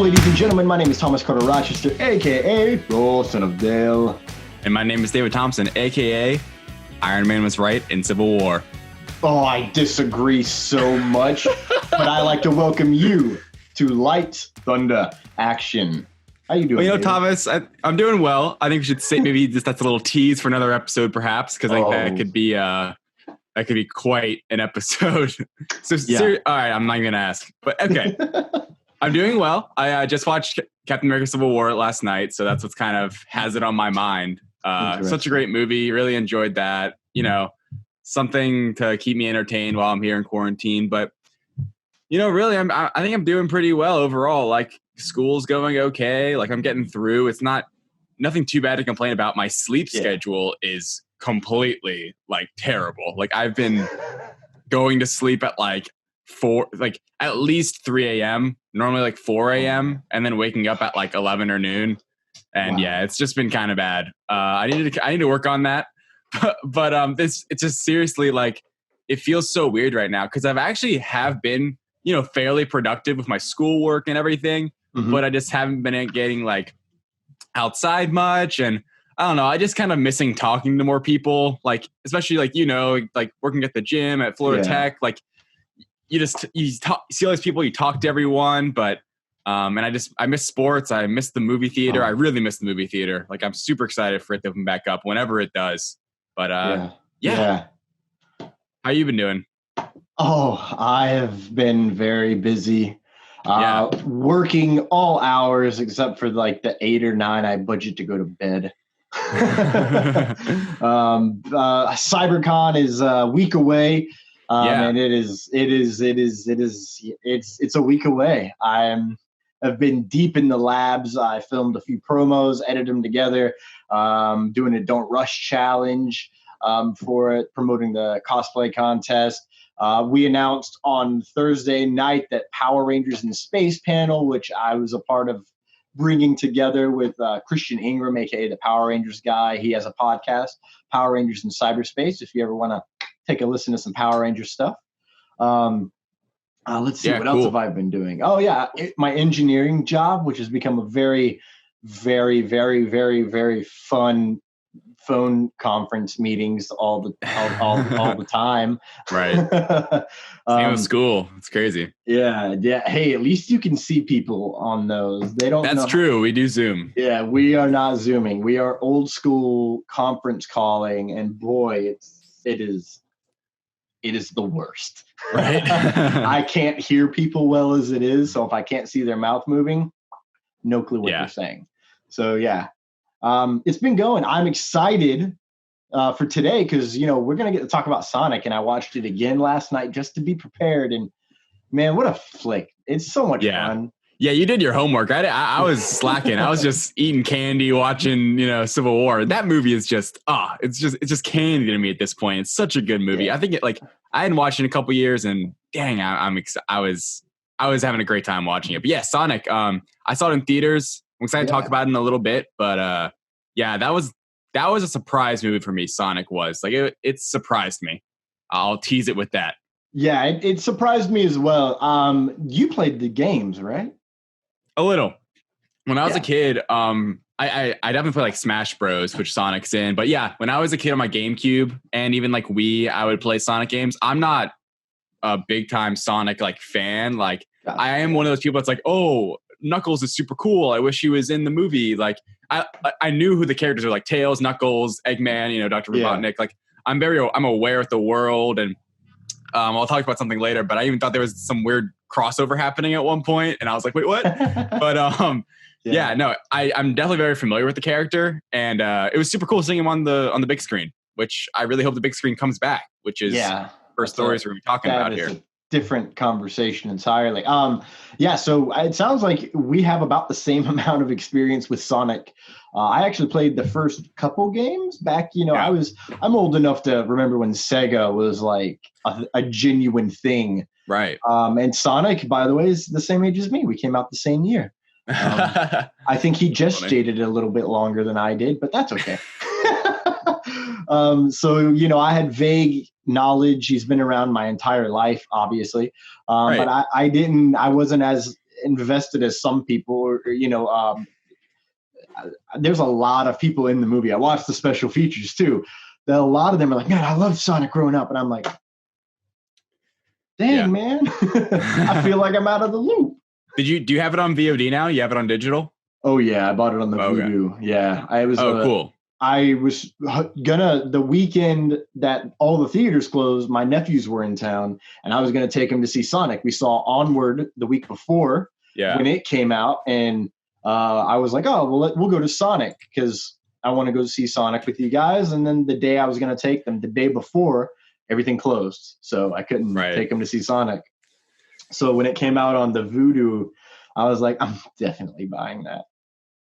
ladies and gentlemen. My name is Thomas Carter Rochester, a.k.a. Roll Son of Dale. And my name is David Thompson, a.k.a. Iron Man was right in Civil War. Oh, I disagree so much, but I like to welcome you to Light Thunder Action. How you doing, Well, Thomas, I'm doing well. I think we should say maybe that's a little tease for another episode, perhaps, because I think that could be quite an episode. All right, I'm not going to ask, but okay. I'm doing well. I just watched Captain America Civil War last night, so that's what's kind of has it on my mind. Such a great movie. Really enjoyed that. You know, something to keep me entertained while I'm here in quarantine. But, you know, really, I think I'm doing pretty well overall. Like, school's going okay. Like, I'm getting through. It's nothing too bad to complain about. My sleep schedule is completely, like, terrible. Like, I've been going to sleep at, at least 3 a.m., normally like 4 a.m., and then waking up at like 11 or noon. And yeah, it's just been kind of bad. I need to work on that. But it's just seriously, like, it feels so weird right now because I've actually have been, you know, fairly productive with my schoolwork and everything, but I just haven't been getting like outside much. And I don't know, I just kind of missing talking to more people, like, especially like, you know, like working at the gym at Florida Tech, like, you see all these people, you talk to everyone, but and I miss sports. I miss the movie theater. I really miss the movie theater. Like, I'm super excited for it to open back up whenever it does. But yeah. How you been doing? Oh, I have been very busy. Working all hours except for like the 8 or 9 I budget to go to bed. CyberCon is a week away. And it's a week away. I've been deep in the labs. I filmed a few promos, edited them together, doing a Don't Rush challenge for it, promoting the cosplay contest. We announced on Thursday night that Power Rangers in Space panel, which I was a part of bringing together with Christian Ingram, aka the Power Rangers guy. He has a podcast, Power Rangers in Cyberspace, if you ever want to take a listen to some Power Rangers stuff. Let's see, what else have I been doing? Oh, yeah, my engineering job, which has become a very, very, very, very, very fun phone conference meetings all the time. Right. Same with school. It's crazy. Yeah. Hey, at least you can see people on those. They don't. That's true. We do Zoom. Yeah, we are not Zooming. We are old school conference calling, and boy, it is the worst. Right. I can't hear people well as it is. So if I can't see their mouth moving, no clue what they're saying. So yeah, it's been going. I'm excited for today because, you know, we're going to get to talk about Sonic, and I watched it again last night just to be prepared. And man, what a flick. It's so much fun. Yeah, you did your homework. I was slacking. I was just eating candy, watching, you know, Civil War. That movie is just, it's just candy to me at this point. It's such a good movie. Yeah. I think I hadn't watched it in a couple years, and dang, I was having a great time watching it. But yeah, Sonic. I saw it in theaters. I'm excited to talk about it in a little bit. But that was a surprise movie for me. Sonic was like it surprised me. I'll tease it with that. Yeah, it surprised me as well. You played the games, right? A little. When I was a kid, I definitely play like Smash Bros, which Sonic's in. But yeah, when I was a kid on my GameCube and even like Wii, I would play Sonic games. I'm not a big time Sonic like fan. Like, I am one of those people that's like, oh, Knuckles is super cool. I wish he was in the movie. Like, I knew who the characters are, like Tails, Knuckles, Eggman, you know, Dr. Robotnik. Like, I'm aware of the world, and I'll talk about something later, but I even thought there was some weird crossover happening at one point, and I was like, wait, what? But I'm definitely very familiar with the character, and it was super cool seeing him on the big screen, which I really hope the big screen comes back, which is first stories we're talking about here. Different conversation entirely. So it sounds like we have about the same amount of experience with Sonic. I actually played the first couple games back, you know, I'm old enough to remember when Sega was like a genuine thing. Right. And Sonic, by the way, is the same age as me. We came out the same year. I think he gestated a little bit longer than I did, but that's okay. So, you know, I had vague knowledge. He's been around my entire life, obviously. But I wasn't as invested as some people, or there's a lot of people in the movie. I watched the special features too. That a lot of them are like, man, I loved Sonic growing up. And I'm like, dang, man, I feel like I'm out of the loop. Do you have it on VOD now? You have it on digital? Oh yeah, I bought it on the Voodoo. Yeah, I was. Cool. I was the weekend that all the theaters closed, my nephews were in town, and I was gonna take them to see Sonic. We saw Onward the week before when it came out, and I was like, oh, well, we'll go to Sonic because I want to go see Sonic with you guys. And then the day I was gonna take them, the day before, everything closed, so I couldn't take them to see Sonic. So when it came out on the Voodoo, I was like, I'm definitely buying that.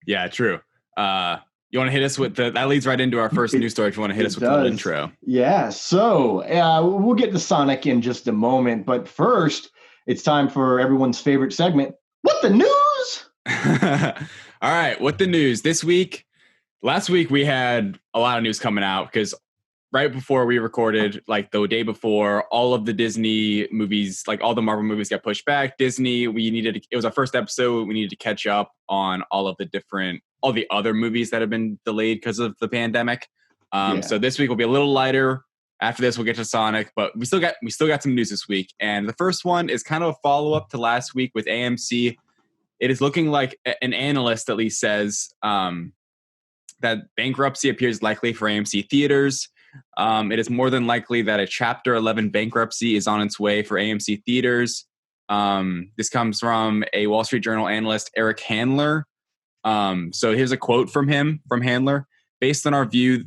Yeah, true. You want to hit us with that leads right into our first news story if you want to hit us with the intro. Yeah, so we'll get to Sonic in just a moment. But first, it's time for everyone's favorite segment, What the News? All right, what the news? Last week we had a lot of news coming out because right before we recorded, like the day before, all of the Disney movies, like all the Marvel movies got pushed back. Disney, it was our first episode. We needed to catch up on all the other movies that have been delayed because of the pandemic. So this week will be a little lighter. After this, we'll get to Sonic, but we still got some news this week. And the first one is kind of a follow-up to last week with AMC. It is looking like an analyst at least says that bankruptcy appears likely for AMC Theaters. It is more than likely that a Chapter 11 bankruptcy is on its way for AMC Theaters. This comes from a Wall Street Journal analyst, Eric Handler. So here's a quote from Handler. Based on our view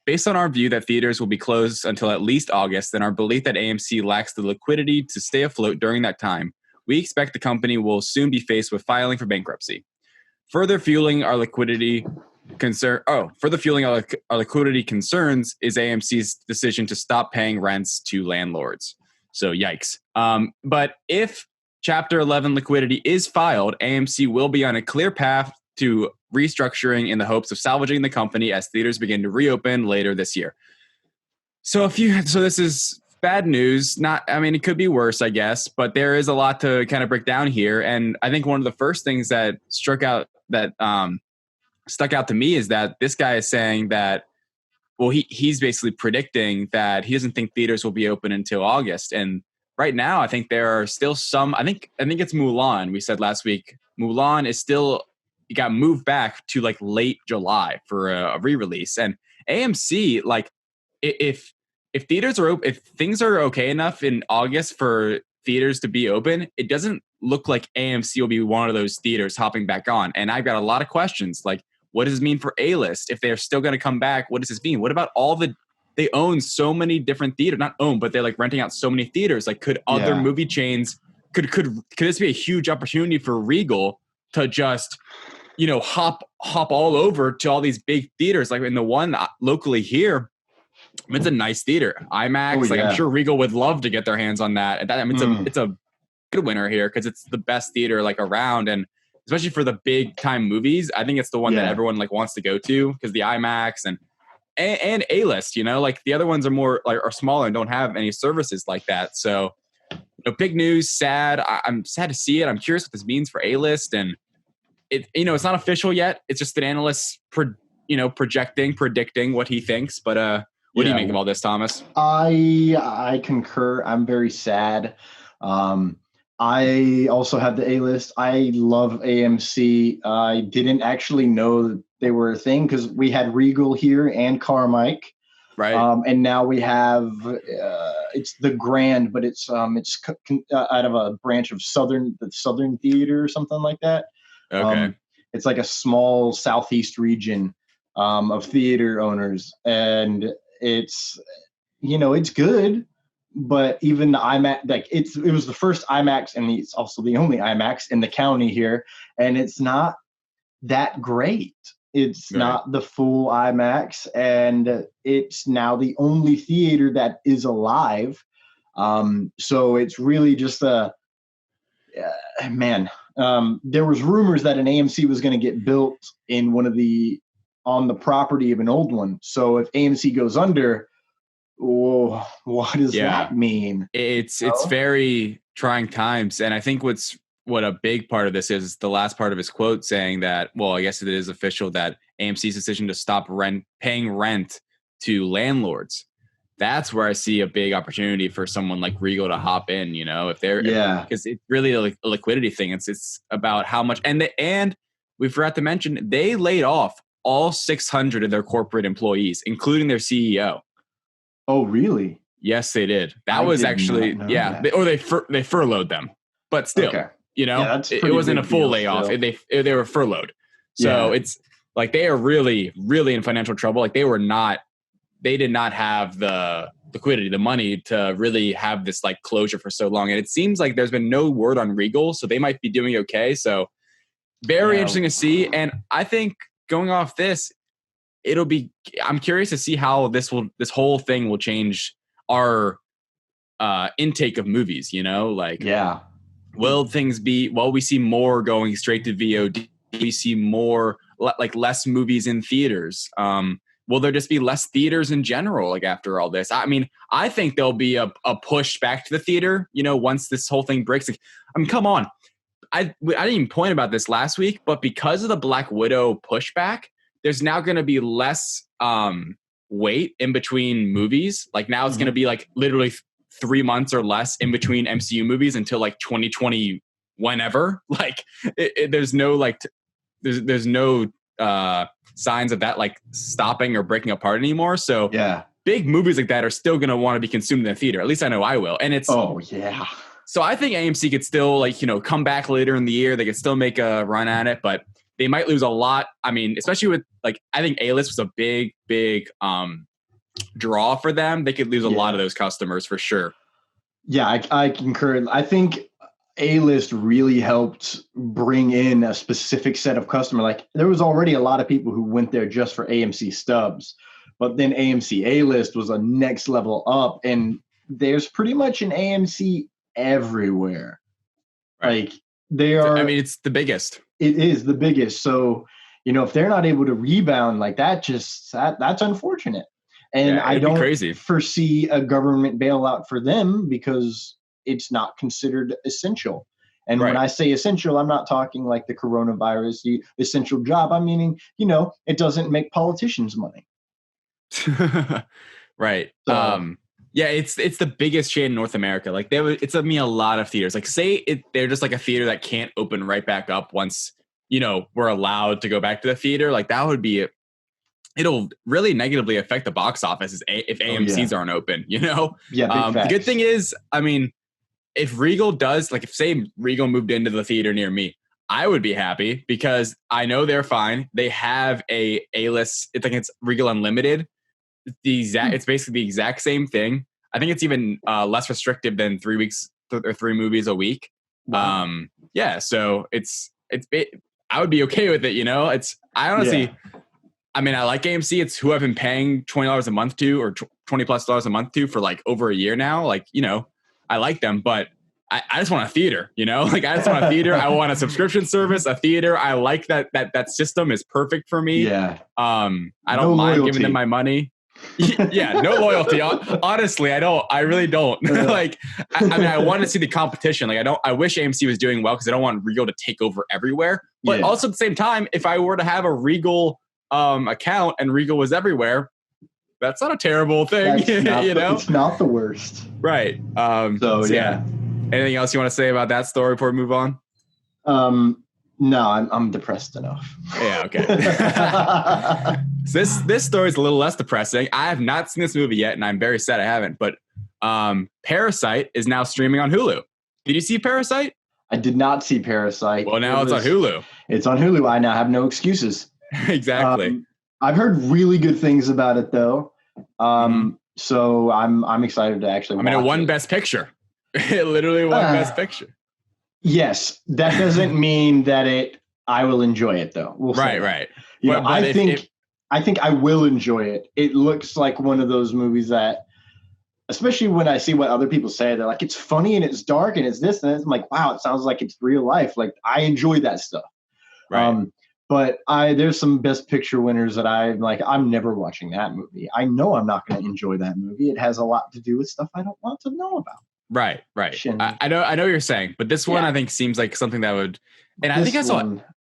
that theaters will be closed until at least August, and our belief that AMC lacks the liquidity to stay afloat during that time, we expect the company will soon be faced with filing for bankruptcy. Further fueling our liquidity concerns is AMC's decision to stop paying rents to landlords. So yikes. But if Chapter 11 liquidity is filed, AMC will be on a clear path to restructuring in the hopes of salvaging the company as theaters begin to reopen later this year. So this is bad news. It could be worse, I guess, but there is a lot to kind of break down here. And I think one of the first things that stuck out to me is that this guy is saying that, well, he's basically predicting that he doesn't think theaters will be open until August. And right now, I think there are still some. I think it's Mulan. We said last week Mulan is still got moved back to like late July for a re-release. And AMC, like if theaters are open, if things are okay enough in August for theaters to be open, it doesn't look like AMC will be one of those theaters hopping back on. And I've got a lot of questions like, what does this mean for A-list? If they're still going to come back, what does this mean? What about they own so many different theaters, not own, but they're like renting out so many theaters. Like could other movie chains, could this be a huge opportunity for Regal to just, hop all over to all these big theaters? Like in the one locally here, it's a nice theater. IMAX, I'm sure Regal would love to get their hands on that. It's a good winner here because it's the best theater like around, and especially for the big time movies, I think it's the one that everyone like wants to go to because the IMAX and A-list, like the other ones are more like are smaller and don't have any services like that. So, big news, sad. I'm sad to see it. I'm curious what this means for A-list, and it's not official yet. It's just an analyst, predicting what he thinks. But what do you make of all this, Thomas? I concur. I'm very sad. I also have the A-list. I love AMC. I didn't actually know that they were a thing because we had Regal here and Carmike. Right. And now we have it's the Grand, but it's out of a branch of the Southern Theater or something like that. Okay. It's like a small Southeast region of theater owners, and it's it's good. But even the IMAX, like it was the first IMAX, and it's also the only IMAX in the county here, and it's not that great. It's not the full IMAX, and it's now the only theater that is alive. So it's really just there was rumors that an AMC was going to get built in on the property of an old one. So if AMC goes under, what does that mean? It's very trying times. And I think what's what a big part of this is the last part of his quote saying that, well, I guess it is official that AMC's decision to stop paying rent to landlords. That's where I see a big opportunity for someone like Regal to hop in, if they're, because it's really a liquidity thing. It's about how much, and we forgot to mention, they laid off all 600 of their corporate employees, including their CEO. Oh, really? Yes, they did. That was actually, they furloughed them, but still, it wasn't a full layoff. They were furloughed. So it's like, they are really, really in financial trouble. Like they did not have the liquidity, the money to really have this like closure for so long. And it seems like there's been no word on Regal, so they might be doing okay. So very interesting to see. And I think going off this, I'm curious to see how this whole thing will change our intake of movies, will things be, we see more going straight to VOD, we see more like less movies in theaters. Will there just be less theaters in general, like after all this? I mean, I think there'll be a push back to the theater, once this whole thing breaks. Like, I mean, come on. I didn't even point about this last week, but because of the Black Widow pushback, there's now going to be less wait in between movies. Like now it's going to be like literally 3 months or less in between MCU movies until like 2020, whenever. Like there's no like there's no signs of that like stopping or breaking apart anymore. So big movies like that are still going to want to be consumed in the theater. At least I know I will. And it's so I think AMC could still like come back later in the year. They could still make a run at it, but they might lose a lot. I mean, especially with like, I think A-list was a big draw for them. They could lose a lot of those customers for sure. Yeah, I concur. I think A-list really helped bring in a specific set of customer. Like there was already a lot of people who went there just for AMC stubs, but then AMC A-list was a next level up, and there's pretty much an AMC everywhere. Right. Like they are. I mean, it's the biggest. It is the biggest. So, if they're not able to rebound like that, that's unfortunate. And I don't foresee a government bailout for them because it's not considered essential. And when I say essential, I'm not talking like the coronavirus, the essential job. I'm meaning, it doesn't make politicians money. Right. So, it's the biggest chain in North America. Like it's a lot of theaters. Like they're just like a theater that can't open right back up once, we're allowed to go back to the theater. Like that would be, it'll really negatively affect the box office if AMCs aren't open, The good thing is, I mean, if Regal does, like if say Regal moved into the theater near me, I would be happy because I know they're fine. They have A-list. I think it's Regal Unlimited. It's basically the exact same thing. I think it's even less restrictive than 3 weeks or 3 movies a week. Wow. So I would be okay with it. I honestly, I mean, I like AMC. It's who I've been paying $20 a month to, or $20+ a month to for like over a year now. Like, I like them, but I just want a theater, like I just want a theater. I want a subscription service, a theater. I like that system is perfect for me. Yeah. I don't mind giving them my money. No loyalty. Honestly, I really don't. Like, I mean, I want to see the competition. Like, I wish AMC was doing well because I don't want Regal to take over everywhere. But also at the same time, if I were to have a Regal account and Regal was everywhere, that's not a terrible thing. It's not the worst. Right. Anything else you want to say about that story before we move on? No, I'm depressed enough. Yeah, okay. So this story is a little less depressing. I have not seen this movie yet, and I'm very sad I haven't. But Parasite is now streaming on Hulu. Did you see Parasite? I did not see Parasite. Well, now it's on Hulu. It's on Hulu. I now have no excuses. Exactly. I've heard really good things about it, though. So I'm excited to actually watch it. It won Best Picture. It literally won Best Picture. Yes, that doesn't mean that I will enjoy it, though. Right. I think I will enjoy it. It looks like one of those movies that, especially when I see what other people say, they're like, it's funny and it's dark and it's this and that. I'm like, wow, it sounds like it's real life. Like I enjoy that stuff. Right. But there's some Best Picture winners that I'm never watching that movie. I know I'm not going to enjoy that movie. It has a lot to do with stuff I don't want to know about. Right. I know what you're saying, but this one I think seems like something that would, and I think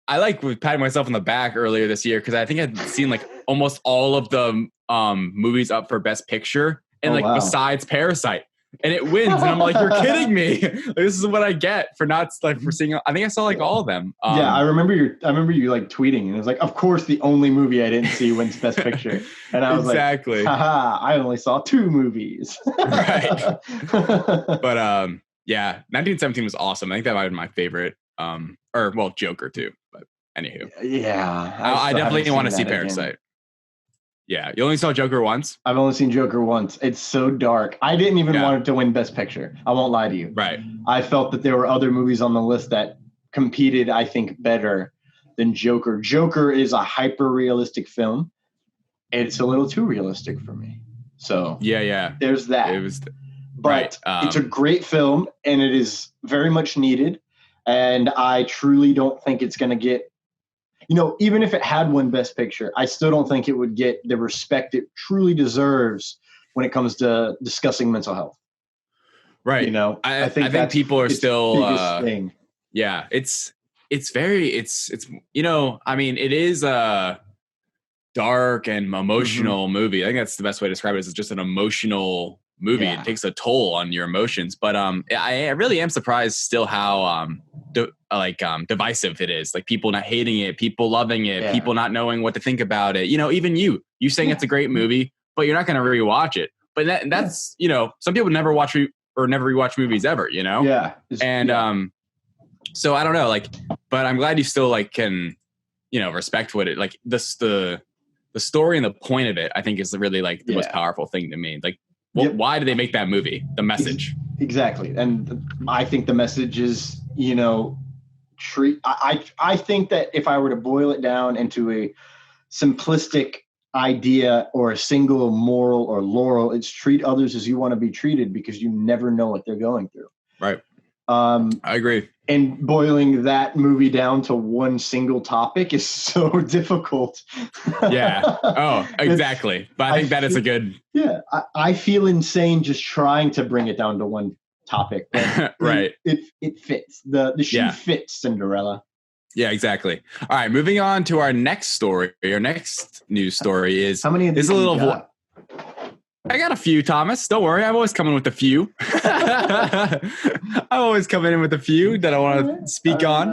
I like patting myself on the back earlier this year because I think I'd seen like almost all of the movies up for Best Picture, and besides Parasite, and it wins, and I'm like, you're kidding me! This is what I get for not like for seeing. I think I saw like all of them. I remember you like tweeting, and it was like, of course, the only movie I didn't see wins Best Picture, and I was like, haha, I only saw 2 movies. Right. But 1917 was awesome. I think that might have been my favorite. Joker too. But anywho, I definitely want to see Parasite. Again. Yeah, you only saw Joker once? I've only seen Joker once. It's so dark. I didn't even want it to win Best Picture. I won't lie to you. Right. I felt that there were other movies on the list that competed, I think, better than Joker. Joker is a hyper-realistic film. It's a little too realistic for me. So there's that. It's a great film, and it is very much needed. And I truly don't think it's going to get, even if it had won Best Picture, I still don't think it would get the respect it truly deserves when it comes to discussing mental health. Right. I think people are still, thing. Yeah, it's it is a dark and emotional movie. I think that's the best way to describe it. Is it's just an emotional movie. It takes a toll on your emotions, but I really am surprised still how divisive it is. Like people not hating it, people loving it, people not knowing what to think about it. Even you saying it's a great movie, but you're not going to rewatch it. But that's some people never watch or never rewatch movies ever. So I don't know, but I'm glad you still can respect what it the story and the point of it. I think is really the most powerful thing to me. Why did they make that movie? The message. Exactly. And I think the message is, I think that if I were to boil it down into a simplistic idea or a single moral or laurel, it's treat others as you want to be treated because you never know what they're going through. Right. I agree. And boiling that movie down to one single topic is so difficult. Yeah. Oh, exactly. But I think that is a good. Yeah. I feel insane just trying to bring it down to one topic. Right. It fits. The shoe fits Cinderella. Yeah, exactly. All right. Moving on to our next story. Our next news story is. How many of these a little. I got a few, Thomas. Don't worry. I'm always coming with a few. I'm always coming in with a few that I want to speak on.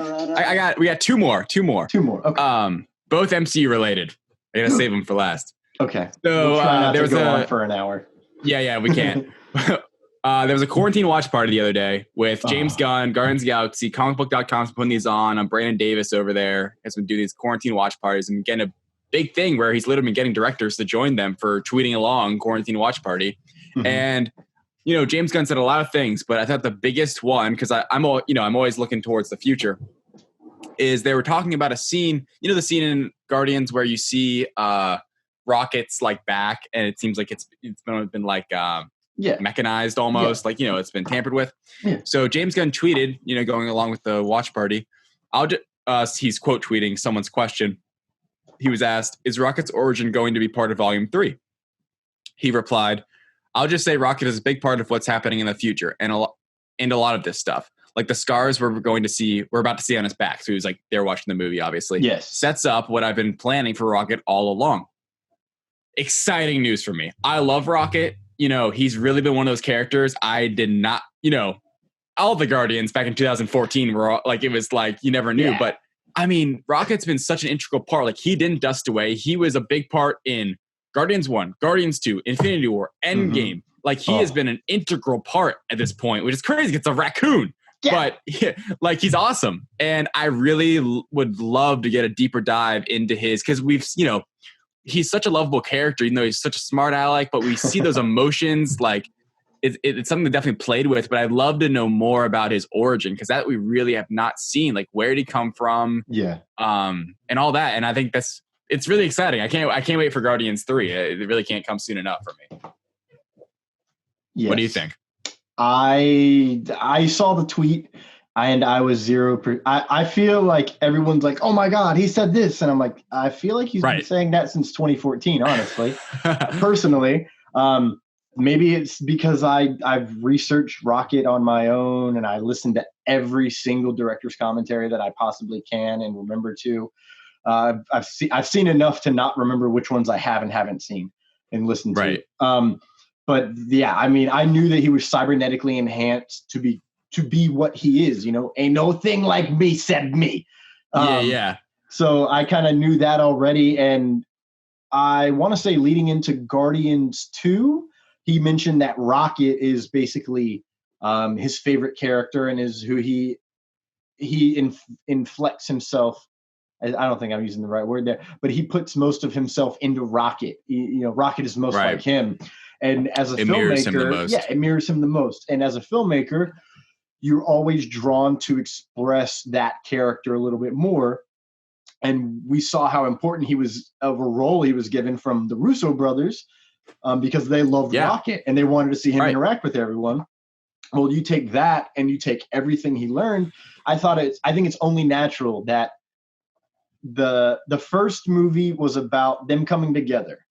We got two more. Two more. Okay. Both MCU related. I gotta save them for last. Okay. So we'll try not to go on for an hour. Yeah, we can't. There was a quarantine watch party the other day with James Gunn, Guardians of the Galaxy, comicbook.com's putting these on. I'm Brandon Davis over there. Has been doing these quarantine watch parties and getting a big thing where he's literally been getting directors to join them for tweeting along quarantine watch party. Mm-hmm. And, James Gunn said a lot of things, but I thought the biggest one, because I'm always looking towards the future, is they were talking about a scene, the scene in Guardians where you see rockets back and it seems like it's been mechanized almost, it's been tampered with. Yeah. So James Gunn tweeted, going along with the watch party, he's quote tweeting someone's question. He was asked, is Rocket's origin going to be part of Volume 3? He replied, I'll just say Rocket is a big part of what's happening in the future and a lot of this stuff. Like the scars we're about to see on his back. So he was they're watching the movie, obviously. Yes. Sets up what I've been planning for Rocket all along. Exciting news for me. I love Rocket. He's really been one of those characters. I did not, all the Guardians back in 2014 were it was you never knew, but I mean, Rocket's been such an integral part. He didn't dust away. He was a big part in Guardians 1, Guardians 2, Infinity War, Endgame. Mm-hmm. He has been an integral part at this point, which is crazy. It's a raccoon. Yeah. But he's awesome. And I really would love to get a deeper dive into because we've, he's such a lovable character, even though he's such a smart aleck, but we see those emotions it's something that definitely played with, but I'd love to know more about his origin because that we really have not seen. Where did he come from? Yeah. And all that. And I think it's really exciting. I can't wait for Guardians 3. It really can't come soon enough for me. Yes. What do you think? I saw the tweet and I was 0%. I feel like everyone's oh my God, he said this. And I'm I feel like he's been saying that since 2014, honestly, personally. maybe it's because I've researched Rocket on my own, and I listened to every single director's commentary that I possibly can and remember to. I've seen enough to not remember which ones I haven't seen and listened to. Right. But yeah, I mean, I knew that he was cybernetically enhanced to be what he is. Ain't no thing like me said me. Yeah. So I kind of knew that already, and I want to say leading into Guardians 2, he mentioned that Rocket is basically his favorite character and is who he inflects himself. I don't think I'm using the right word there, but he puts most of himself into Rocket. Rocket is most like him. And as a filmmaker, mirrors him the most. Yeah, it mirrors him the most. And as a filmmaker, you're always drawn to express that character a little bit more. And we saw how important he was of a role he was given from the Russo brothers because they loved Rocket and they wanted to see him interact with everyone. Well, you take that and you take everything he learned. I think it's only natural that the first movie was about them coming together.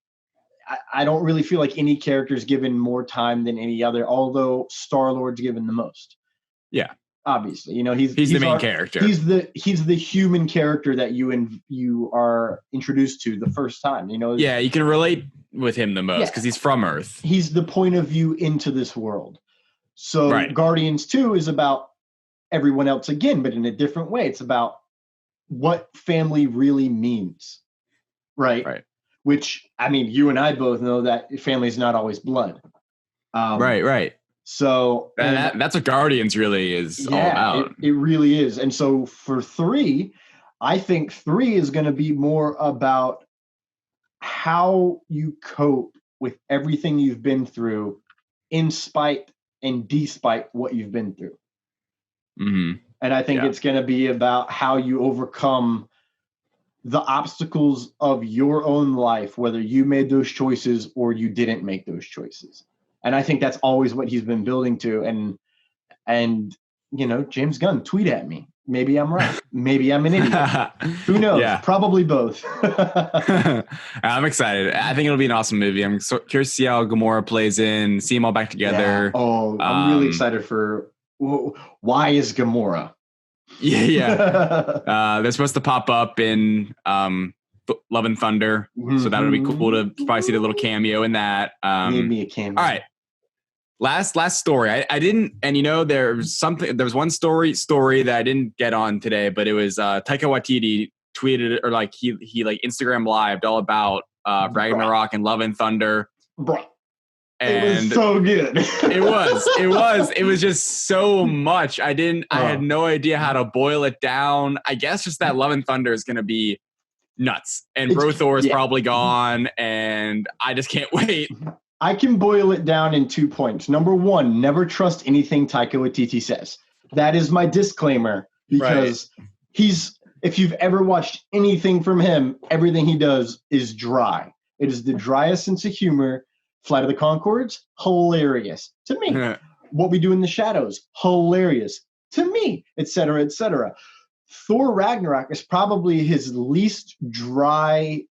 I don't really feel like any character is given more time than any other, although Star-Lord's given the most. Yeah. Obviously, he's the main character. He's the human character that you are introduced to the first time. Yeah, you can relate with him the most because he's from Earth. He's the point of view into this world. So Guardians 2 is about everyone else again, but in a different way. It's about what family really means, right? Which, I mean, you and I both know that family is not always blood. Right. So that's what Guardians really is all about. It really is. And so for 3, I think 3 is going to be more about how you cope with everything you've been through in spite and despite what you've been through. Mm-hmm. And I think it's going to be about how you overcome the obstacles of your own life, whether you made those choices or you didn't make those choices. And I think that's always what he's been building to. And James Gunn, tweet at me. Maybe I'm right. Maybe I'm an idiot. Who knows? Yeah. Probably both. I'm excited. I think it'll be an awesome movie. I'm so curious to see how Gamora plays in, see them all back together. Yeah. Oh, I'm really excited for why is Gamora? Yeah. They're supposed to pop up in Love and Thunder. Mm-hmm. So that would be cool to probably see the little cameo in that. Need me a cameo. All right. Last story. I didn't, and there was one story that I didn't get on today, but it was Taika Waititi tweeted or he Instagram lived all about Ragnarok and Love and Thunder. Bro. And it was so good. it was just so much. I had no idea how to boil it down. I guess just that Love and Thunder is going to be nuts. And Bro Thor is probably gone, and I just can't wait. I can boil it down in 2 points. Number 1, never trust anything Taika Waititi says. That is my disclaimer, because if you've ever watched anything from him, everything he does is dry. It is the driest sense of humor. Flight of the Conchords, hilarious to me. What We Do in the Shadows, hilarious to me, etc., etc. Thor Ragnarok is probably his least dry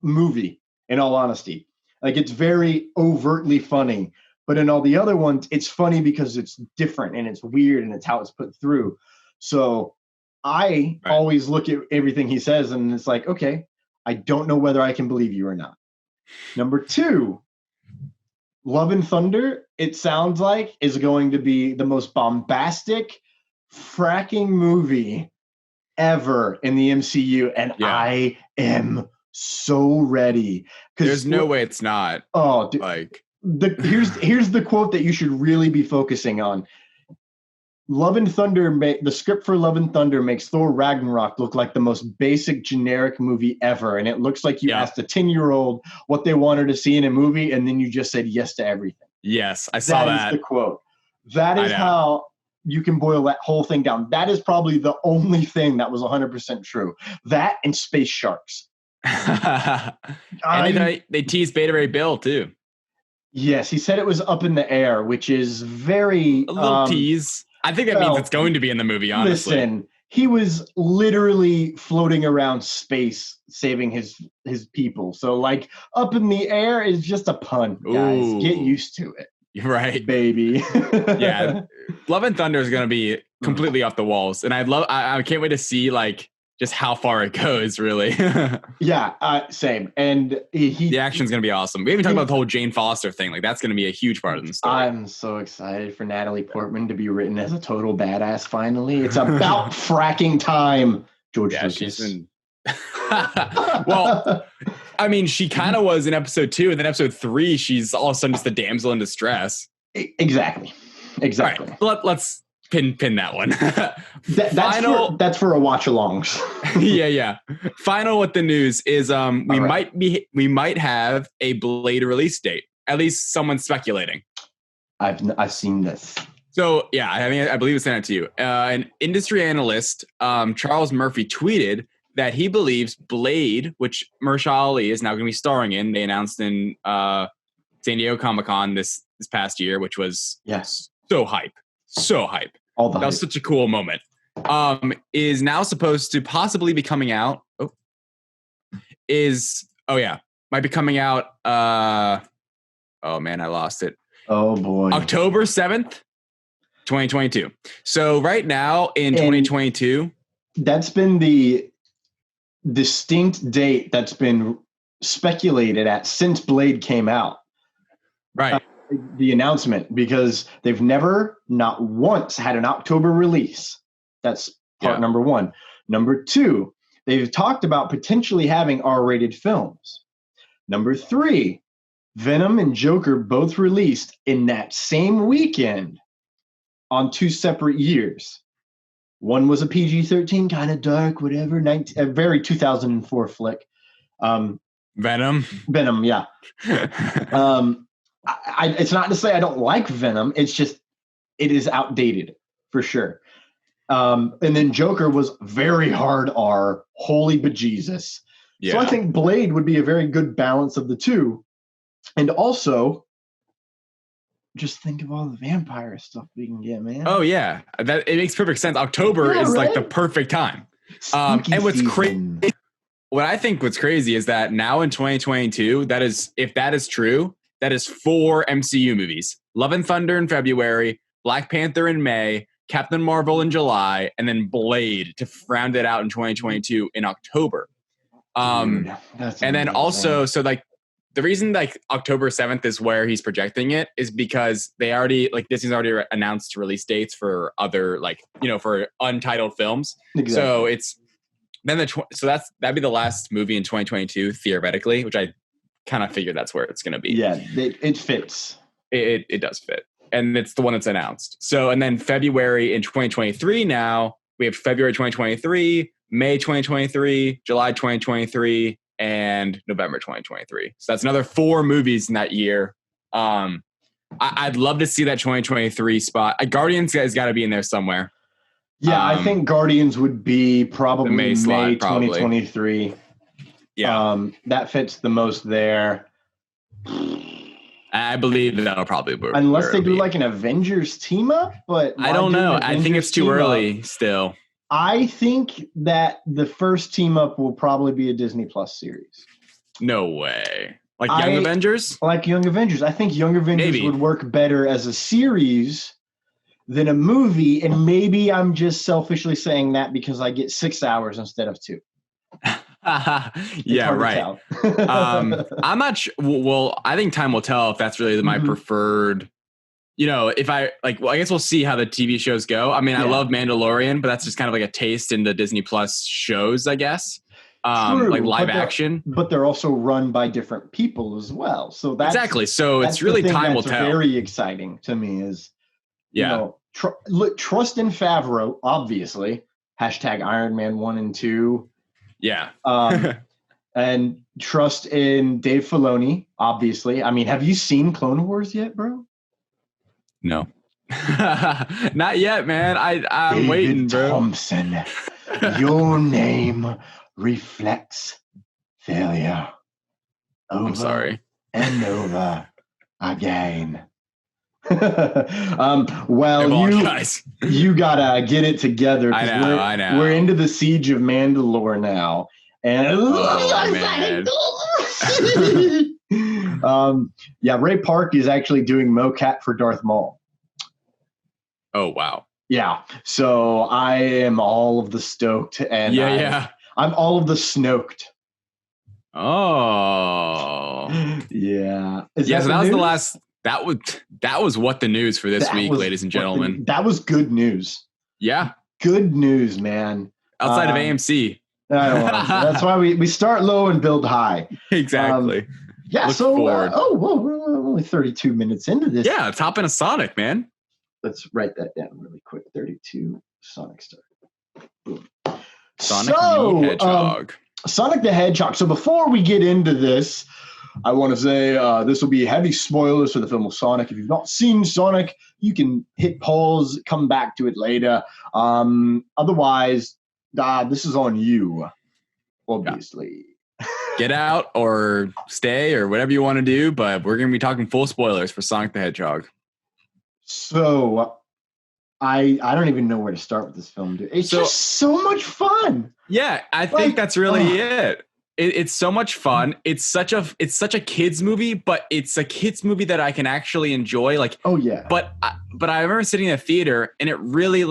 movie, in all honesty. It's very overtly funny, but in all the other ones, it's funny because it's different and it's weird and it's how it's put through. So I always look at everything he says and it's like, okay, I don't know whether I can believe you or not. Number 2, Love and Thunder, it sounds like, is going to be the most bombastic fracking movie ever in the MCU, and I am so ready. There's no way it's not. Oh, dude, here's the quote that you should really be focusing on. Love and Thunder, the script for Love and Thunder makes Thor Ragnarok look like the most basic generic movie ever. And it looks like you asked a 10-year-old what they wanted to see in a movie, and then you just said yes to everything. Yes, I saw that. That is the quote. That is how you can boil that whole thing down. That is probably the only thing that was 100% true. That and space sharks. And they teased Beta Ray Bill, too. Yes, he said it was up in the air, which is very... A little tease. I think that means it's going to be in the movie, honestly. Listen, he was literally floating around space saving his people. So like up in the air is just a pun, guys. Ooh. Get used to it. Right. Baby. Yeah. Love and Thunder is going to be completely off the walls. And I can't wait to see like just how far it goes, really. Yeah, same. And the action's going to be awesome. We haven't talked about the whole Jane Foster thing. Like that's going to be a huge part of the story. I'm so excited for Natalie Portman to be written as a total badass finally. It's about fracking time, George Lucas. She's been... Well, I mean, she kind of was in episode 2, and then episode 3, she's all of a sudden just the damsel in distress. Exactly. All right, let's pin that one. That's for a watch-alongs. yeah. Final with the news is we might have a Blade release date. At least someone's speculating. I've seen this. So yeah, I believe I sent it to you. An industry analyst, Charles Murphy, tweeted that he believes Blade, which Mahershala Ali is now going to be starring in, they announced in San Diego Comic-Con this past year, which was so hype. That was such a cool moment. Is now supposed to possibly be coming out. Might be coming out. Oh man, I lost it. Oh boy. October 7th, 2022. So right now in 2022. That's been the distinct date that's been speculated at since Blade came out. Right. The announcement, because they've never, not once, had an October release. That's part number one. Number two, they've talked about potentially having R-rated films. Number three, Venom and Joker both released in that same weekend on 2 separate years. One was a PG-13, kind of dark, whatever, a very 2004 flick. Venom, yeah. It's not to say I don't like Venom. It's just, it is outdated for sure. And then Joker was very hard R, holy bejesus. Yeah. So I think Blade would be a very good balance of the two. And also, just think of all the vampire stuff we can get, man. Oh yeah, it makes perfect sense. October is like the perfect time. And what's crazy, what's crazy is that now in 2022, if that is true, that is 4 MCU movies: Love and Thunder in February, Black Panther in May, Captain Marvel in July, and then Blade to round it out in 2022 in October. Dude, and then also, so like, the reason like October 7th is where he's projecting it is because they already, like, Disney's already announced release dates for other, like, for untitled films. Exactly. So it's then that'd be the last movie in 2022 theoretically, which I kind of figured that's where it's going to be. Yeah, it fits. It does fit, and it's the one that's announced. So, and then February in 2023. Now we have February 2023, May 2023, July 2023. And November 2023. So that's another 4 movies in that year. I'd love to see that 2023 spot. Guardians has got to be in there somewhere. Yeah, I think Guardians would be probably May slot, 2023. Yeah. That fits the most there. I believe that'll probably work. Unless they do like an Avengers team up, but I don't know. I think it's too early still. I think that the first team up will probably be a Disney Plus series. No way. Like Young Avengers? Like Young Avengers. I think Young Avengers would work better as a series than a movie. And maybe I'm just selfishly saying that because I get 6 hours instead of 2. Yeah, right. I'm not sure. Well, I think time will tell if that's really my preferred. If I like, well, I guess we'll see how the TV shows go. I mean, I love Mandalorian, but that's just kind of like a taste in the Disney Plus shows, I guess. True, like live action. But they're also run by different people as well. So that's exactly. So it's really time will tell. Very exciting to me is, trust in Favreau, obviously. Hashtag Iron Man 1 and 2. Yeah. And trust in Dave Filoni, obviously. I mean, have you seen Clone Wars yet, bro? No. Not yet, man. I'm David waiting, bro. Thompson, your name reflects failure. Over I'm sorry. and over again. Well, you gotta get it together. I know. We're into the siege of Mandalore now, and Ray Park is actually doing mocap for Darth Maul. Oh wow! Yeah, so I am all of the stoked, and I'm all of the snoked. Oh yeah, so that was the last. That was what the news for this week, ladies and gentlemen. That was good news. Yeah, good news, man. Outside of AMC. I don't know. That's why we start low and build high. Exactly. We're only 32 minutes into this. Yeah, it's hopping a Sonic, man. Let's write that down really quick. 32 Sonic start. Boom. Sonic the Hedgehog. Sonic the Hedgehog. So before we get into this, I want to say this will be heavy spoilers for the film of Sonic. If you've not seen Sonic, you can hit pause, come back to it later. Otherwise, this is on you, obviously. Get out or stay or whatever you want to do, but we're going to be talking full spoilers for Sonic the Hedgehog. So I don't even know where to start with this film, dude. It's just so much fun. Yeah, I think that's really it. It's so much fun. It's such a kids movie, but it's a kids movie that I can actually enjoy. Like, oh yeah. But I remember sitting in a theater, and it really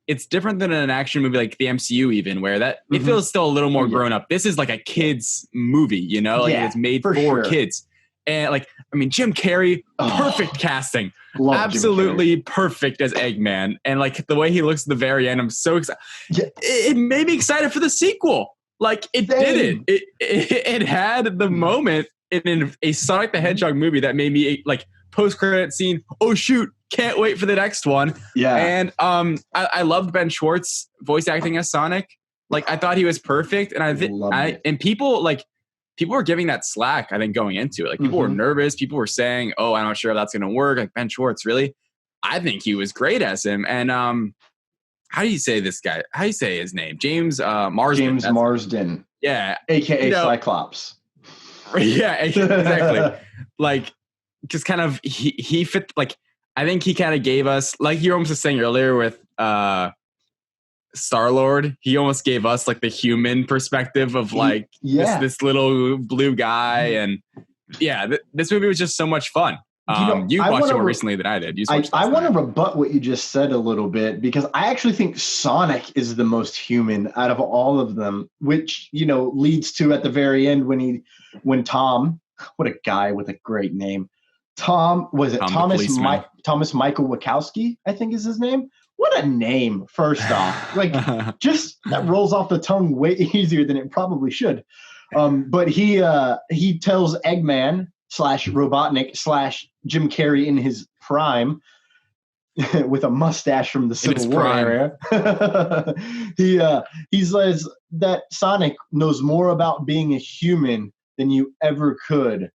it's different than an action movie like the MCU, even where it feels still a little more grown up. This is like a kids movie, you know, like it's made for kids. And Jim Carrey, perfect casting, absolutely perfect as Eggman, and like the way he looks at the very end, I'm so excited. Yeah. It made me excited for the sequel. Like it did it. It had the moment in a Sonic the Hedgehog movie that made me like post-credit scene. Oh shoot! Can't wait for the next one. Yeah. And I loved Ben Schwartz voice acting as Sonic. Like I thought he was perfect, and people were giving that slack. I think going into it, like people were nervous. People were saying, "Oh, I'm not sure if that's going to work." Like Ben Schwartz, really? I think he was great as him. And how do you say this guy? How do you say his name? James Marsden. James Marsden. Yeah. AKA Cyclops. Yeah, exactly. Like, just kind of, he fit, like, I think he kind of gave us, like you were almost saying earlier with Star-Lord, he almost gave us like the human perspective of like this little blue guy. And this movie was just so much fun. You watched it more recently than I did. I want to rebut what you just said a little bit, because I actually think Sonic is the most human out of all of them, which, leads to at the very end when Tom, what a guy with a great name. Thomas Michael Wachowski, I think is his name. What a name, first off. Like, just that rolls off the tongue way easier than it probably should. But he tells Eggman / Robotnik / Jim Carrey in his prime with a mustache from the Civil War era. He says that Sonic knows more about being a human than you ever could.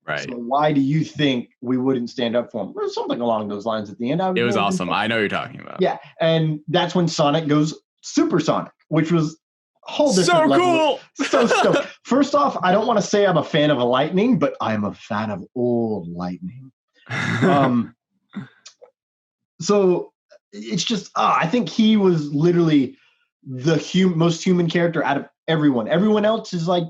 Right. So why do you think we wouldn't stand up for him? Or something along those lines at the end. It was awesome. I know what you're talking about. Yeah. And that's when Sonic goes supersonic, which was a whole different level. So cool. First off, I don't want to say I'm a fan of lightning, but I'm a fan of all lightning. So it's just, I think he was literally the most human character out of everyone. Everyone else is like,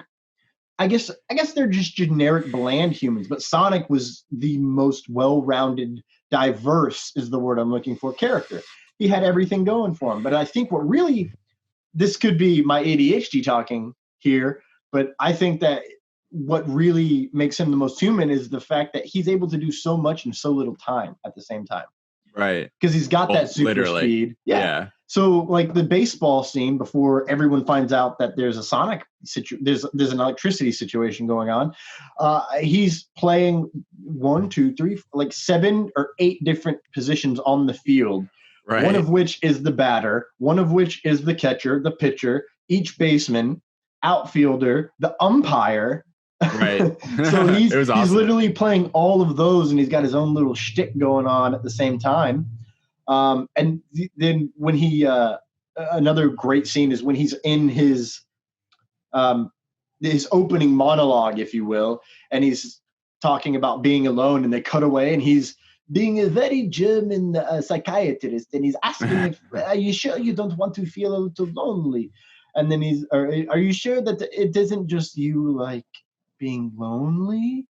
I guess they're just generic bland humans, but Sonic was the most well-rounded, diverse is the word I'm looking for, character. He had everything going for him. But I think this could be my ADHD talking here, but I think that what really makes him the most human is the fact that he's able to do so much in so little time at the same time. Right. Because he's got that super speed. Yeah. So like the baseball scene before everyone finds out that there's a Sonic there's an electricity situation going on. He's playing 1, 2, 3, like 7 or 8 different positions on the field. Right. One of which is the batter, one of which is the catcher, the pitcher, each baseman, outfielder, the umpire. Right. So he's awesome. Literally playing all of those, and he's got his own little shtick going on at the same time. And then when he another great scene is when he's in his opening monologue, if you will, and he's talking about being alone, and they cut away, and he's being a very German psychiatrist, and he's asking if, are you sure you don't want to feel a little lonely? And then are you sure that it isn't just you like being lonely?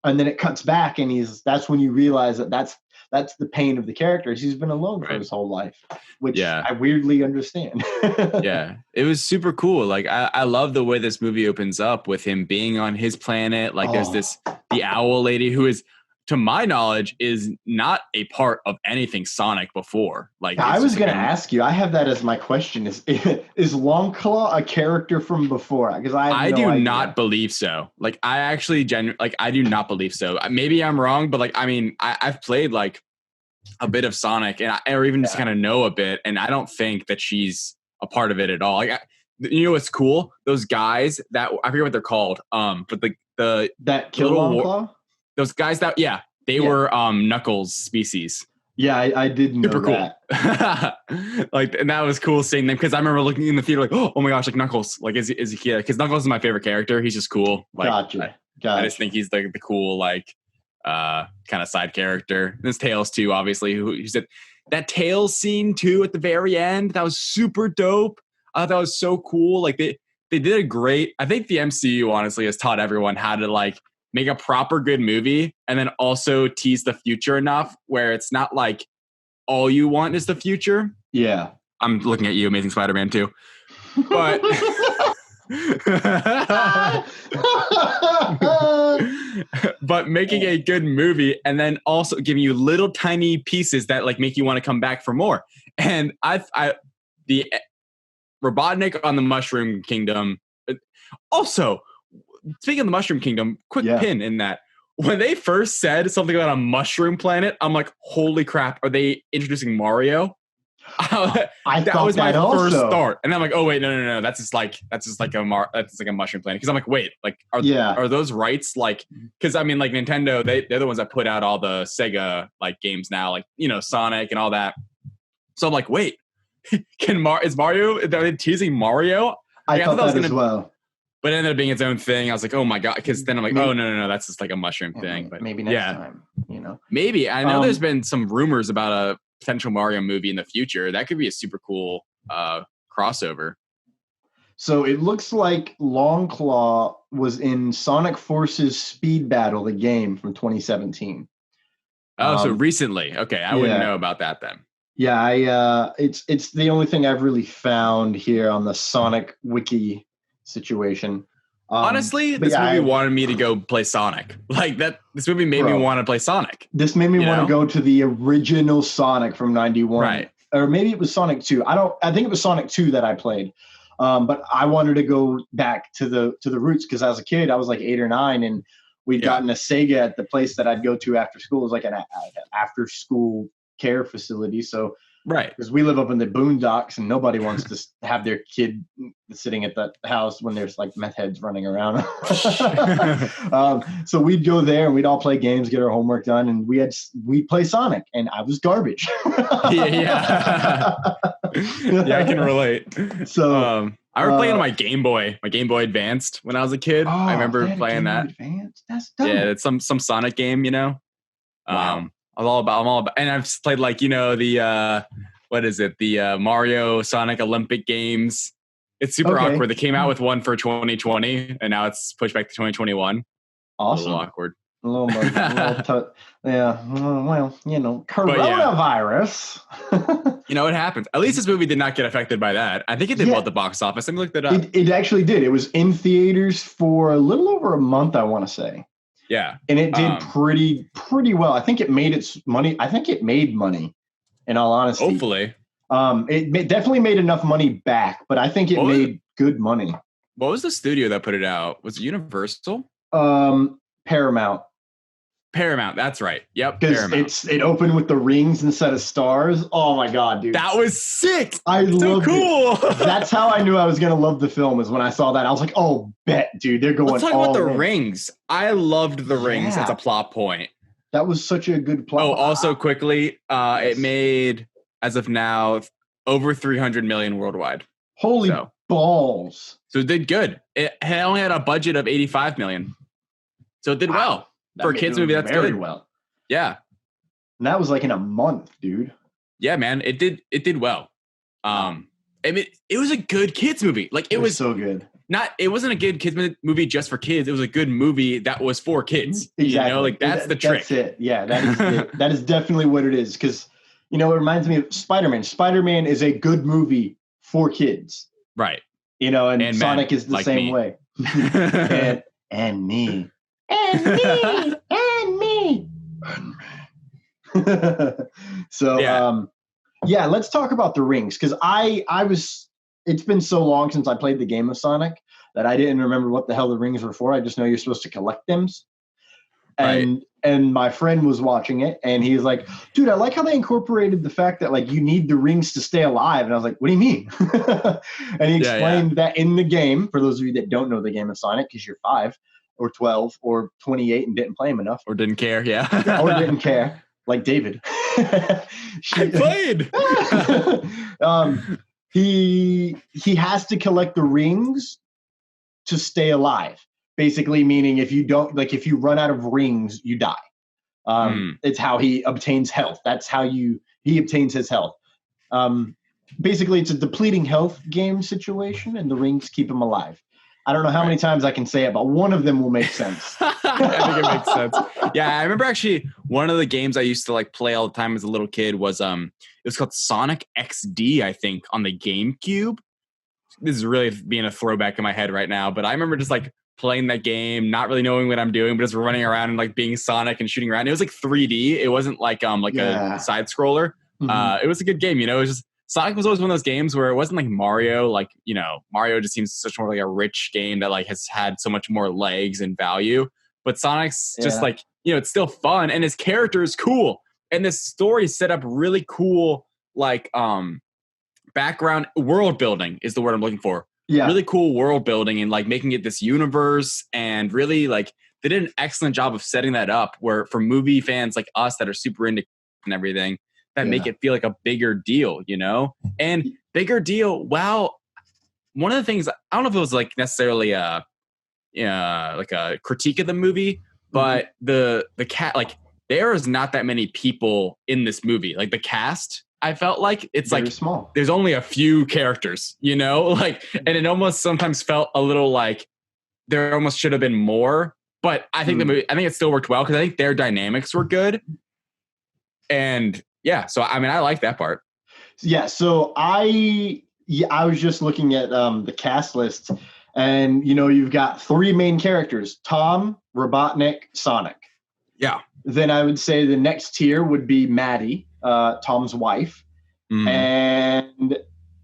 And then it cuts back, and that's when you realize that's the pain of the character. He's been alone for his whole life, which I weirdly understand. Yeah, it was super cool. Like I love the way this movie opens up with him being on his planet. Like there's the owl lady who is, to my knowledge, is not a part of anything Sonic before. Like I was going to ask you. I have that as my question: is Longclaw a character from before? Because I do not believe so. Like I actually I do not believe so. Maybe I'm wrong, but like I mean, I've played like a bit of Sonic, and or even just kind of know a bit, and I don't think that she's a part of it at all. Like you know what's cool? Those guys that I forget what they're called. But that kill Longclaw. Those guys they were Knuckles species. Yeah, I did know super cool. that. Like, and that was cool seeing them, because I remember looking in the theater like, oh my gosh, like Knuckles, like is he here? Because Knuckles is my favorite character. He's just cool. Like, gotcha. I just think he's the cool like kind of side character. And there's Tails too, obviously. Who said that Tails scene too at the very end? That was super dope. I thought that was so cool. Like they did a great. I think the MCU honestly has taught everyone how to like make a proper good movie and then also tease the future enough where it's not like all you want is the future. Yeah. I'm looking at you, Amazing Spider-Man 2. But but making a good movie and then also giving you little tiny pieces that like make you want to come back for more. And the Robotnik on the Mushroom Kingdom. Also, speaking of the Mushroom Kingdom, quick pin in that. When they first said something about a mushroom planet, I'm like, holy crap, are they introducing Mario? That was my first start. And I'm like, oh wait, no. That's just like a mushroom planet. Because I'm like, wait, like are those rights like, because I mean like Nintendo, they're the ones that put out all the Sega like games now, like, you know, Sonic and all that. So I'm like, wait, is Mario, are they teasing Mario? I thought that as well. But it ended up being its own thing. I was like, oh my God. Because then I'm like, oh, no, that's just like a mushroom thing. But maybe next time, you know. Maybe. I know there's been some rumors about a potential Mario movie in the future. That could be a super cool crossover. So it looks like Longclaw was in Sonic Forces Speed Battle, the game from 2017. Oh, so recently. Okay, I wouldn't know about that then. Yeah, it's the only thing I've really found here on the Sonic Wiki situation. Honestly, this movie wanted me to go play Sonic. Like that, this movie made me want to play Sonic. This made me want to go to the original Sonic from '91, right? Or maybe it was Sonic 2. I think it was Sonic 2 that I played. But I wanted to go back to the roots because as a kid, I was like 8 or 9, and we'd gotten a Sega at the place that I'd go to after school. It was like an after school care facility. So. Right. Because we live up in the boondocks and nobody wants to have their kid sitting at the house when there's like meth heads running around. So we'd go there and we'd all play games, get our homework done, and we'd play Sonic, and I was garbage. Yeah, I can relate. So I remember playing my Game Boy Advanced when I was a kid. I remember playing that. Advanced? That's dope. Yeah, it's some Sonic game, you know. Wow. I'm all about, and I've played like, you know, the what is it? The Mario Sonic Olympic Games. It's super awkward. They came out with one for 2020, and now it's pushed back to 2021. Awesome. A little awkward. A little yeah. Well, you know, coronavirus. You know, it happens. At least this movie did not get affected by that. I think it did well at the box office. Let me look that up. It actually did. It was in theaters for a little over a month, I want to say. Yeah. And it did pretty well. I think it made its money. I think it made money, in all honesty. Hopefully. It definitely made enough money back, but I think it made good money. What was the studio that put it out? Was it Universal? Paramount. Paramount, that's right. Yep, Paramount. It opened with the rings instead of stars. Oh my God, dude. That was sick. I loved cool. It. That's how I knew I was going to love the film, is when I saw that. I was like, oh, bet, dude. They're going all in. Let's talk about the rings. I loved the rings as a plot point. That was such a good plot. Oh, also quickly, it made, as of now, over 300 million worldwide. Holy balls. So it did good. It only had a budget of 85 million. So it did well. For a kids movie, that's very good. Well. Yeah. And that was like in a month, dude. Yeah, man, it did well. I mean, it was a good kids movie. Like it was so good. It wasn't a good kids movie just for kids. It was a good movie that was for kids. Exactly. You know, like that's the trick. That's it. Yeah, that is definitely what it is. Because, you know, it reminds me of Spider-Man. Spider-Man is a good movie for kids. Right. You know, and Sonic is the like same way. and me. And me. And me. And me. So, yeah, let's talk about the rings. Because it's been so long since I played the game of Sonic that I didn't remember what the hell the rings were for. I just know you're supposed to collect them. And my friend was watching it, and he was like, dude, I like how they incorporated the fact that, like, you need the rings to stay alive. And I was like, what do you mean? And he explained that in the game, for those of you that don't know the game of Sonic, because you're 5 or 12 or 28 and didn't play him enough. Or didn't care, or didn't care, like David. I played! He has to collect the rings to stay alive. Basically meaning if you run out of rings, you die. It's how he obtains health. That's how he obtains his health. Basically, it's a depleting health game situation, and the rings keep him alive. I don't know how many times I can say it, but one of them will make sense. I think it makes sense. Yeah, I remember actually one of the games I used to like play all the time as a little kid was it was called Sonic XD, I think, on the GameCube. This is really being a throwback in my head right now, but I remember just like playing that game, not really knowing what I'm doing, but just running around and like being Sonic and shooting around. It was like 3D. It wasn't like a side scroller. Mm-hmm. It was a good game, you know. It was just Sonic was always one of those games where it wasn't like Mario. Like, you know, Mario just seems such more like a rich game that like has had so much more legs and value. But Sonic's just like, you know, it's still fun and his character is cool. And this story set up really cool, like background world building is the word I'm looking for. Yeah. Really cool world building and like making it this universe, and really like they did an excellent job of setting that up where for movie fans like us that are super into and everything, that make it feel like a bigger deal, you know? And bigger deal, wow. One of the things, I don't know if it was like necessarily like a critique of the movie, but the cat, like there is not that many people in this movie. Like the cast, I felt like it's very like small. There's only a few characters, you know, like, and it almost sometimes felt a little like there almost should have been more. But I think the movie, I think it still worked well because I think their dynamics were good. And yeah, so I mean, I like that part. Yeah, so I was just looking at the cast list, and you know, you've got 3 main characters: Tom, Robotnik, Sonic. Yeah. Then I would say the next tier would be Maddie, Tom's wife. And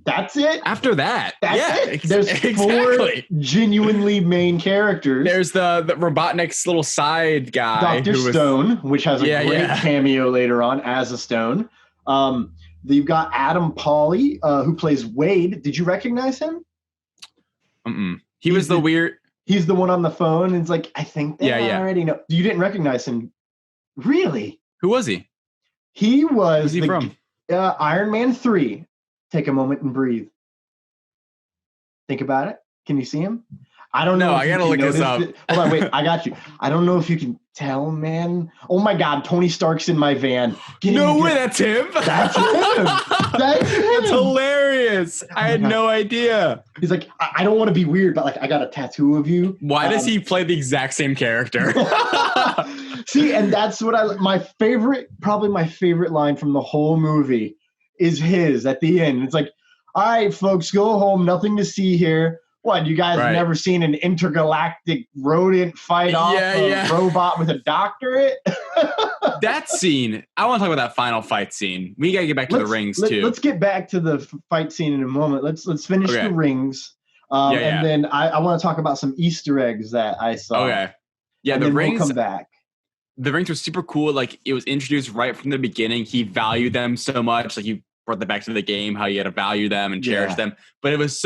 that's it. After that, that's it. There's 4 genuinely main characters. There's the Robotnik's little side guy, Dr. Stone, which has a great cameo later on as a Stone. You've got Adam Pauly, who plays Wade. Did you recognize him? He's the weird. He's the one on the phone. And it's like, I think they already know. You didn't recognize him, really? Who was he? He was. Who's he from? Iron Man 3. Take a moment and breathe. Think about it. Can you see him? I don't know. No, I gotta look this up. Hold on, wait. I got you. I don't know if you can tell, man. Oh my God, Tony Stark's in my van. No way, that's him. That's him. That's him. That's hilarious. I had no idea. He's like, I don't want to be weird, but like, I got a tattoo of you. Why does he play the exact same character? See, and that's what probably my favorite line from the whole movie is his at the end. It's like, all right, folks, go home. Nothing to see here. What, you guys have never seen an intergalactic rodent fight off a robot with a doctorate? That scene, I want to talk about that final fight scene. We got to get back to the rings, too. Let's get back to the fight scene in a moment. Let's finish the rings. And then I want to talk about some Easter eggs that I saw. Okay. Yeah, and the rings. We'll come back. The rings were super cool. Like, it was introduced right from the beginning. He valued them so much. Like, he brought them back to the game, how you had to value them and cherish them. But it was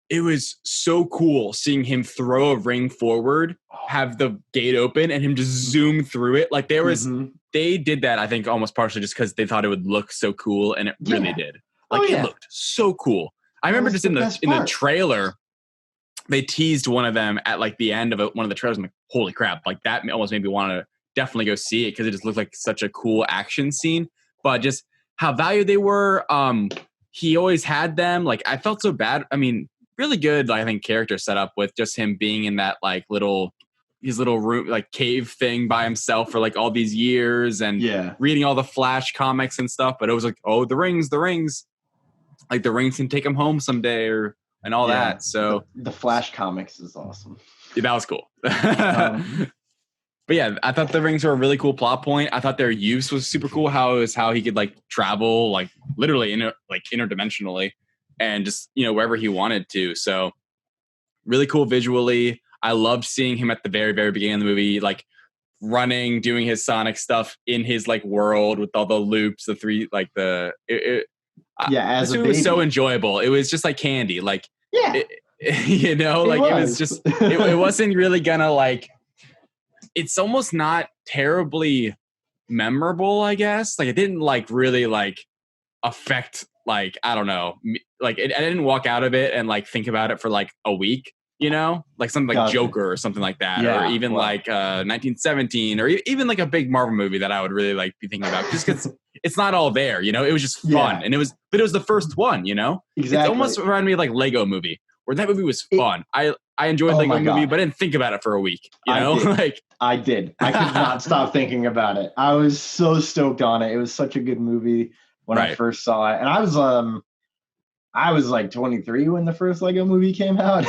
it was so cool seeing him throw a ring forward, have the gate open, and him just zoom through it. Like, they did that, I think, almost partially just because they thought it would look so cool, and it really did. Like, it looked so cool. I remember just in the trailer, they teased one of them at like the end of one of the trailers. I'm like, holy crap! Like, that almost made me want to definitely go see it because it just looked like such a cool action scene. But just how valued they were, he always had them. Like, I felt so bad. I mean, really good, I think, character setup with just him being in that like his little room, like cave thing by himself for like all these years and reading all the Flash comics and stuff. But it was like, oh, the rings, like the rings can take him home someday and all that. So the Flash comics is awesome. Yeah, that was cool. But yeah, I thought the rings were a really cool plot point. I thought their use was super cool. How he could like travel like literally interdimensionally and just, wherever he wanted to. So really cool visually. I loved seeing him at the very, very beginning of the movie, like running, doing his Sonic stuff in his like world with all the loops, the three, like it was so enjoyable. It was just like candy. Like, it was just, it wasn't really gonna like, it's almost not terribly memorable, I guess. Like, it didn't like really like affect, like, I don't know, like I didn't walk out of it and like think about it for like a week, like something like Joker or something like that, or even like 1917, or even like a big Marvel movie that I would really like be thinking about, just because it's not all there, it was just fun, and it was the first one, exactly. It almost reminded me of like Lego Movie, where that movie was fun. I enjoyed Lego Movie, but I didn't think about it for a week. I did. I could not stop thinking about it. I was so stoked on it. It was such a good movie when I first saw it, and I was like 23 when the first Lego Movie came out.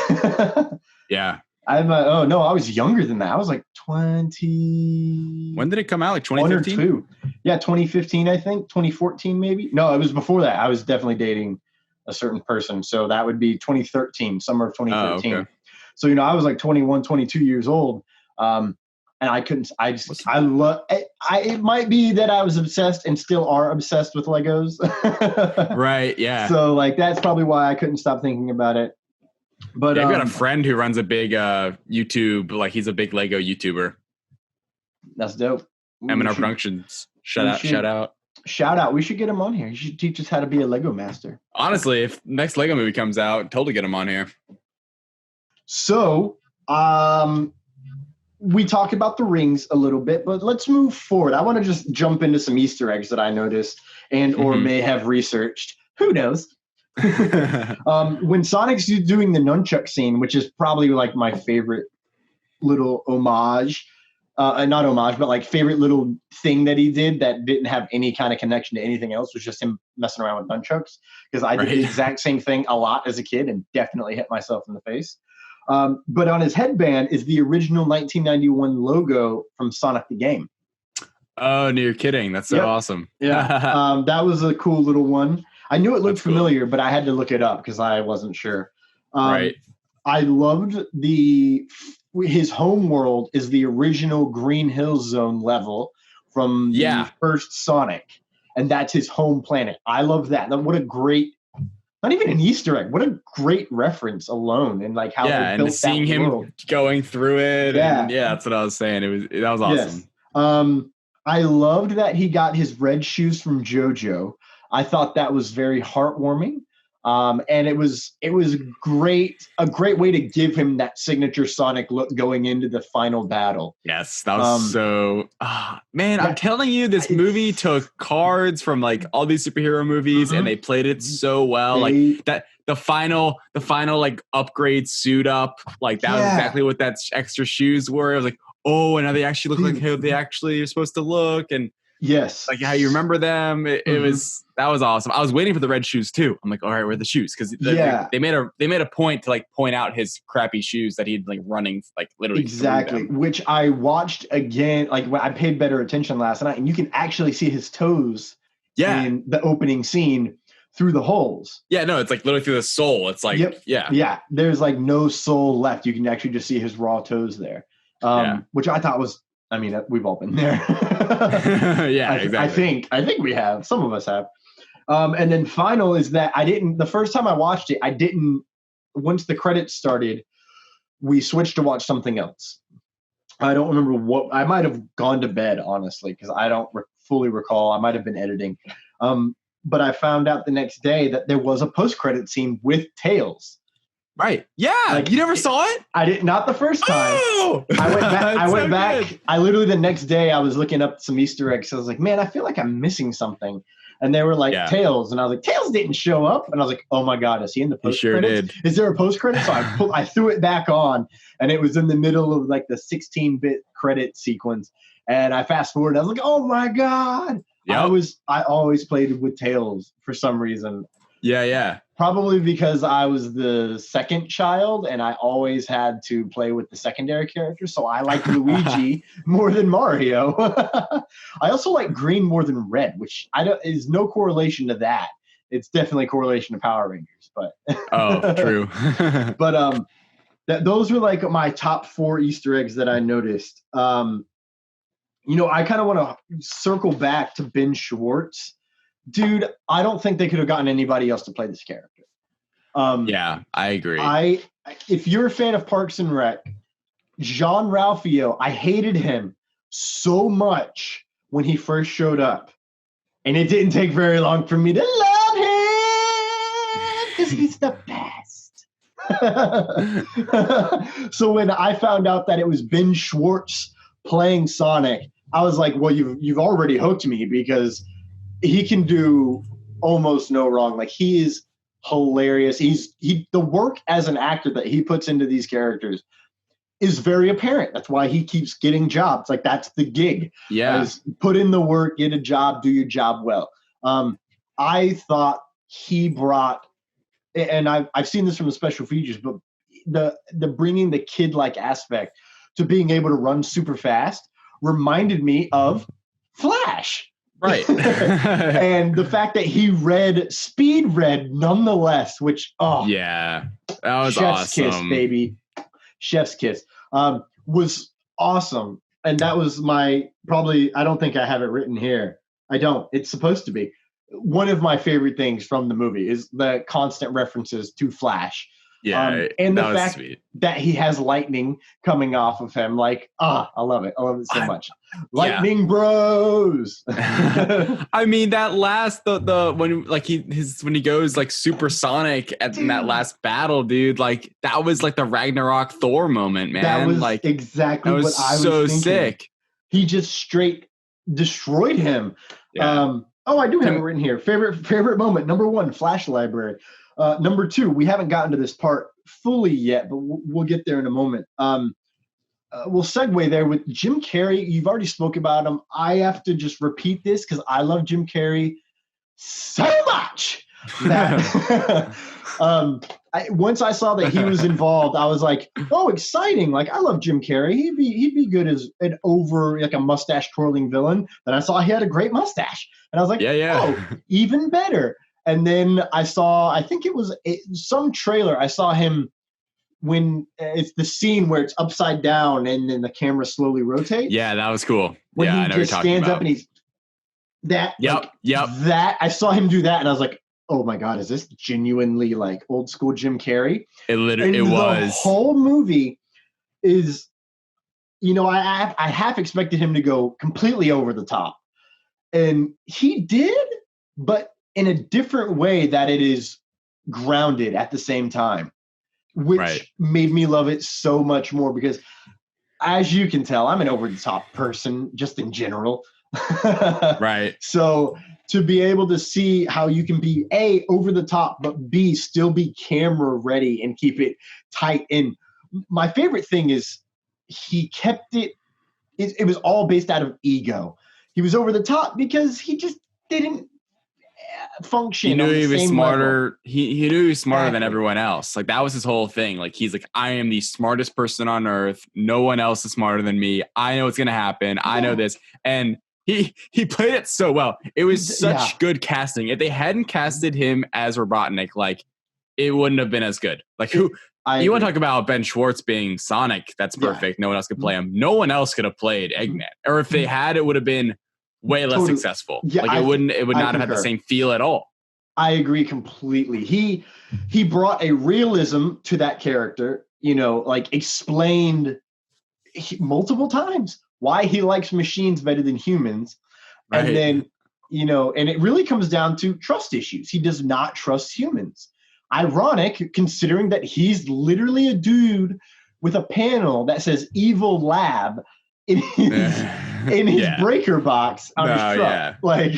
Yeah. I was younger than that. I was like 20. When did it come out? Like 2015? 1 or 2. Yeah, 2015, I think. 2014, maybe. No, it was before that. I was definitely dating a certain person. So that would be 2013, summer of 2013. Oh, okay. So, I was like 21, 22 years old. And it might be that I was obsessed and still are obsessed with Legos. Right. Yeah. So like, that's probably why I couldn't stop thinking about it. But I've got a friend who runs a big YouTube, like he's a big Lego YouTuber. That's dope. M&R Productions. Shout out. We should get him on here. He should teach us how to be a Lego master. Honestly, if next Lego movie comes out, totally get him on here. So, we talked about the rings a little bit, but let's move forward. I want to just jump into some Easter eggs that I noticed or may have researched. Who knows? When Sonic's doing the nunchuck scene, which is probably like my favorite little homage, not homage, but like favorite little thing that he did that didn't have any kind of connection to anything else, was just him messing around with nunchucks. Because I did the exact same thing a lot as a kid and definitely hit myself in the face. But on his headband is the original 1991 logo from Sonic the Game. Oh, no, you're kidding. That's so awesome. Yeah. That was a cool little one. I knew it looked familiar, but I had to look it up because I wasn't sure. I loved his home world is the original Green Hills Zone level from the first Sonic. And that's his home planet. I love that. What a great, not even an Easter egg. What a great reference alone, and like how they built seeing that him world. Going through it. And that's what I was saying. That was awesome. Yes. I loved that he got his red shoes from JoJo. I thought that was very heartwarming. And it was a great way to give him that signature Sonic look going into the final battle. Yes, that was man, I'm telling you, this movie took cards from like all these superhero movies and they played it so well. Like that the final like upgrade suit up, like that was exactly what that extra shoes were. It was like, oh, and now they actually look like how they actually are supposed to look, and like how you remember them. It was, that was awesome. I was waiting for the red shoes too. I'm like, all right, where are the shoes? Because they made a point to like point out his crappy shoes that he'd like running like literally which I watched again. Like I paid better attention last night, and you can actually see his toes in the opening scene through the holes. Yeah, no, it's like literally through the sole. It's like there's like no sole left. You can actually just see his raw toes there, which I thought was, I mean, we've all been there. Exactly. I think we have. Some of us have. And then final is that the first time I watched it, once the credits started, we switched to watch something else. I don't remember what, I might have gone to bed, honestly, because I don't fully recall. I might have been editing. But I found out the next day that there was a post-credit scene with Tails. Right. Yeah. Like, you never saw it? I did not the first time. Oh! I went back. I literally the next day I was looking up some Easter eggs. So I was like, man, I feel like I'm missing something. And they were like Tails, and I was like, Tails didn't show up. And I was like, oh my God, is he in the post credits? Is there a post credit? So I threw it back on, and it was in the middle of like the 16-bit credit sequence. And I fast forward. I was like, oh my God. Yep. I always played with Tails for some reason. Yeah. Probably because I was the second child and I always had to play with the secondary characters. So I like Luigi more than Mario. I also like green more than red, which is no correlation to that. It's definitely a correlation to Power Rangers, but true. But those were like my top 4 Easter eggs that I noticed. I kind of want to circle back to Ben Schwartz. Dude, I don't think they could have gotten anybody else to play this character. Yeah, I agree. If you're a fan of Parks and Rec, Jean-Ralphio, I hated him so much when he first showed up. And it didn't take very long for me to love him because he's the best. So when I found out that it was Ben Schwartz playing Sonic, I was like, well, you've already hooked me because he can do almost no wrong. Like, he is hilarious. The work as an actor that he puts into these characters is very apparent. That's why he keeps getting jobs. Like, that's the gig. Yeah. Put in the work, get a job, do your job well. I thought he brought, and I've seen this from the special features, but the bringing the kid-like aspect to being able to run super fast reminded me of Flash. Right. And the fact that he speed read nonetheless, which, yeah, that was chef's awesome. Kiss, baby. Chef's kiss. Was awesome. And that was I don't think I have it written here. I don't. It's supposed to be. One of my favorite things from the movie is the constant references to Flash. Yeah, and the fact that he has lightning coming off of him, like, I love it. I love it so much. Lightning bros. I mean, that last when he goes like supersonic in that last battle, dude. Like, that was like the Ragnarok Thor moment, man. That was like exactly what I was so thinking. sick. He just straight destroyed him. Yeah. I do have it written here. Favorite moment. Number 1, Flash library. Number 2, we haven't gotten to this part fully yet, but we'll get there in a moment. We'll segue there with Jim Carrey. You've already spoke about him. I have to just repeat this because I love Jim Carrey so much. That once I saw that he was involved, I was like, oh, exciting. Like, I love Jim Carrey. He'd be good as a mustache twirling villain. Then I saw he had a great mustache. And I was like, oh, even better. And then I saw, I think it was some trailer. I saw him when it's the scene where it's upside down and then the camera slowly rotates. Yeah, that was cool. When I he know just stands up and he's that. Yep. That I saw him do that, and I was like, oh my God, is this genuinely like old school Jim Carrey? It was. The whole movie is, I half expected him to go completely over the top, and he did, but in a different way that it is grounded at the same time, which made me love it so much more because, as you can tell, I'm an over the top person just in general. Right. So to be able to see how you can be A, over the top, but B, still be camera ready and keep it tight. And my favorite thing is he kept it was all based out of ego. He was over the top because he just didn't function. He knew he was smarter. Level. He knew he was smarter than everyone else. Like, that was his whole thing. Like, he's like, I am the smartest person on earth. No one else is smarter than me. I know what's going to happen. Yeah. I know this. And he played it so well. It was such good casting. If they hadn't casted him as Robotnik, like, it wouldn't have been as good. Like, you want to talk about Ben Schwartz being Sonic? That's perfect. No one else could play him. No one else could have played Eggman. Or if they had, it would have been way less successful. Yeah, like, it would not have had the same feel at all. I agree completely. He brought a realism to that character, like explained multiple times why he likes machines better than humans. Right. And then, and it really comes down to trust issues. He does not trust humans. ironic considering that he's literally a dude with a panel that says "Evil Lab" in his breaker box on his truck. Yeah. Like,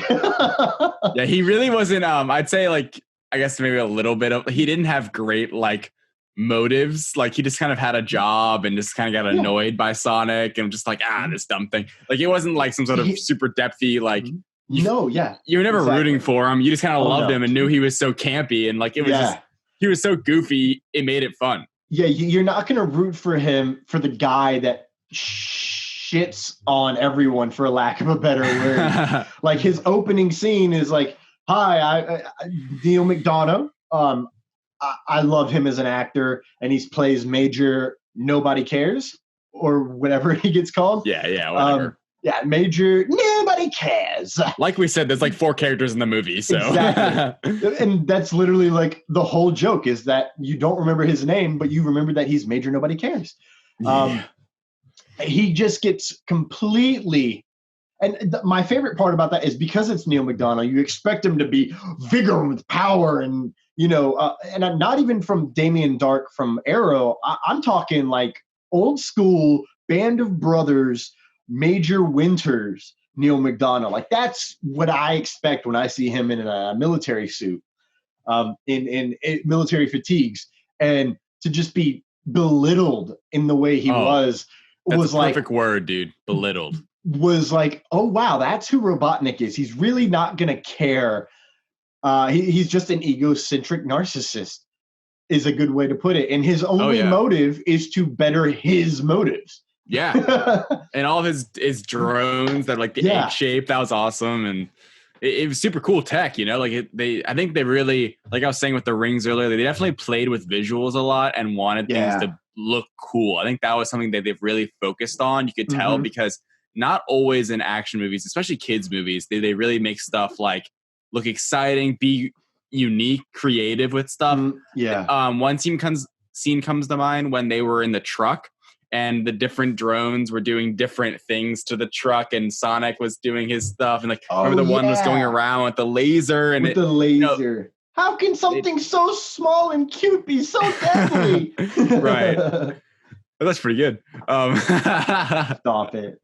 yeah, he really wasn't. I'd say like, I guess maybe a little bit of. He didn't have great like motives. Like he just kind of had a job and just kind of got annoyed by Sonic and just like this dumb thing. Like it wasn't like some sort of super depthy like. You were never rooting for him. You just kind of loved him and knew he was so campy and like it was just he was so goofy. It made it fun. Yeah, you're not gonna root for him for the guy that shits on everyone, for lack of a better word. Like his opening scene is like, "Hi, I Neil McDonough. I love him as an actor, and he plays Major Nobody Cares or whatever he gets called." Yeah, whatever. Major Nobody Cares. Like we said, there's like 4 characters in the movie, so exactly. And that's literally like the whole joke is that you don't remember his name, but you remember that he's Major Nobody Cares. He just gets completely. And my favorite part about that is because it's Neil McDonough, you expect him to be vigor with power and, and not even from Damien Dark from Arrow. I'm talking like old school Band of Brothers, Major Winters, Neil McDonough. Like that's what I expect when I see him in a military suit, in military fatigues, and to just be belittled in the way he was a perfect word, dude. Belittled. Was like, oh wow, that's who Robotnik is. He's really not gonna care. He's just an egocentric narcissist, is a good way to put it. And his only motive is to better his motives. Yeah. And all of his drones that like the egg shape, that was awesome. And it was super cool tech, like I think they really, like I was saying with the rings earlier, they definitely played with visuals a lot and wanted things to look cool. I think that was something that they've really focused on. You could tell because not always in action movies, especially kids movies, they really make stuff like look exciting, be unique, creative with stuff. One scene comes to mind when they were in the truck and the different drones were doing different things to the truck and Sonic was doing his stuff. And like, remember the one was going around with the laser and the laser. How can something so small and cute be so deadly? Right. That's pretty good. Stop it.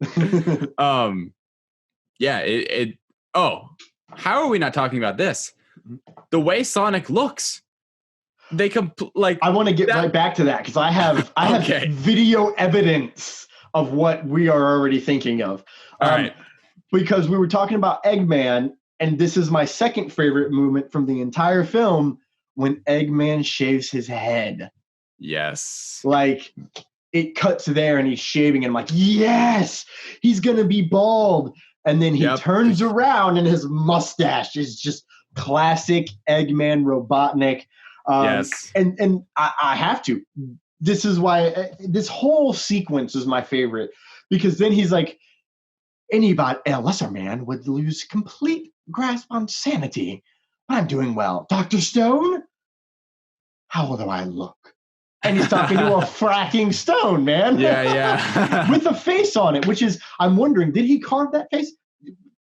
How are we not talking about this? The way Sonic looks. I want to get right back to that because I have video evidence of what we are already thinking of. All right. Because we were talking about Eggman, and this is my second favorite moment from the entire film when Eggman shaves his head. Yes. Like it cuts there and he's shaving and I'm like, yes, he's going to be bald. And then he turns around and his mustache is just classic Eggman Robotnik. Yes. And I have to. This is why this whole sequence is my favorite because then he's like, a lesser man would lose complete grasp on sanity. I'm doing well. Dr. Stone, how do I look? And he's talking to a fracking stone, man. Yeah. With a face on it, which is, I'm wondering, did he carve that face?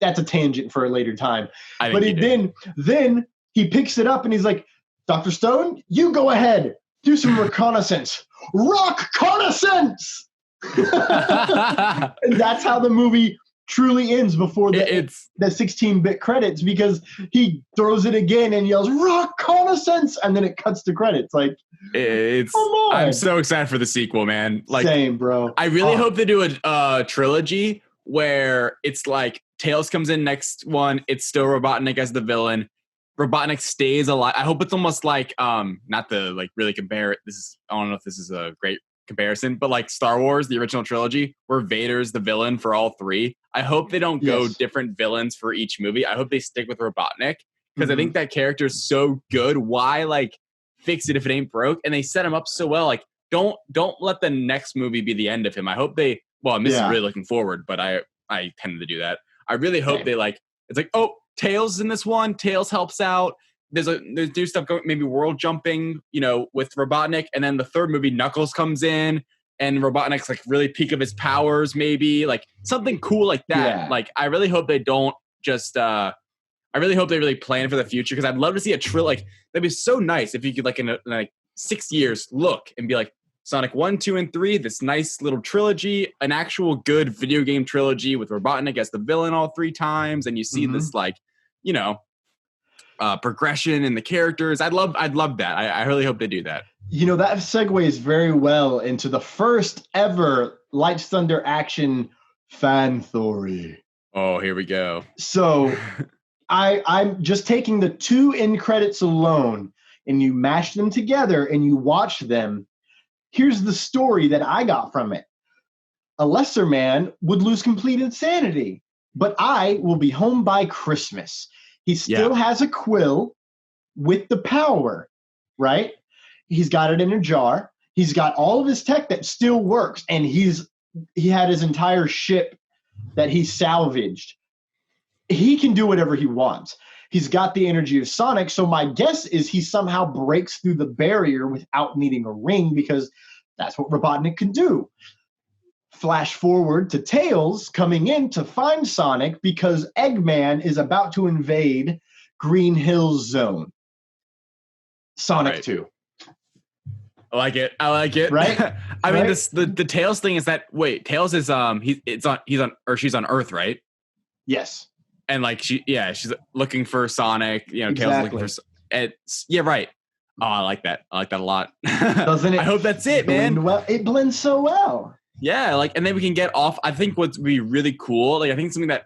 That's a tangent for a later time. Then he picks it up and he's like, Dr. Stone, you go ahead. Do some reconnaissance. Rock-connaissance! And that's how the movie truly ends before the 16-bit credits because he throws it again and yells, Rock-connaissance! And then it cuts to credits. Like, come on. I'm so excited for the sequel, man. Like, same, bro. I really hope they do a trilogy where it's like Tails comes in next one. It's still Robotnik as the villain. Robotnik stays alive. I hope it's almost like, not to like really compare it. I don't know if this is a great comparison, but like Star Wars, the original trilogy, where Vader's the villain for all 3. I hope they don't go different villains for each movie. I hope they stick with Robotnik because I think that character is so good. Why like fix it if it ain't broke? And they set him up so well. Like don't let the next movie be the end of him. I hope they. Well, I'm really looking forward, but I tend to do that. I really hope they like. It's like, oh, Tails in this one. Tails helps out. There's new stuff going, maybe world jumping, with Robotnik, and then the third movie, Knuckles comes in, and Robotnik's like really peak of his powers, maybe like something cool like that. Yeah. Like I really hope they don't just. I I really hope they really plan for the future, because I'd love to see a like, that'd be so nice if you could, like, in like 6 years, look and be like, Sonic 1, 2, and 3, this nice little trilogy, an actual good video game trilogy with Robotnik as the villain all 3 times, and you see this, like, you know, progression in the characters. I'd love that. I really hope they do that. You know, that segues very well into the first ever Lights, Thunder, Action fan theory. Oh, here we go. So I'm just taking the 2 end credits alone, and you mash them together and you watch them. Here's the story that I got from it. A lesser man would lose complete insanity, but I will be home by Christmas. He still has a quill with the power, right? He's got it in a jar. He's got all of his tech that still works, and he had his entire ship that he salvaged. He can do whatever he wants. He's got the energy of Sonic, so my guess is he somehow breaks through the barrier without needing a ring, because that's what Robotnik can do. Flash forward to Tails coming in to find Sonic because Eggman is about to invade Green Hills Zone. Sonic 2. I like it. Right? I mean, the Tails thing is that, wait, Tails is she's on Earth, right? Yes. And like she's looking for Sonic, you know, Exactly. Tails looking for right. Oh, I like that. I like that a lot. Doesn't it? I hope that's it, man. Well, it blends so well. Yeah, like, and then we can get off. I think what's be really cool, like, I think something that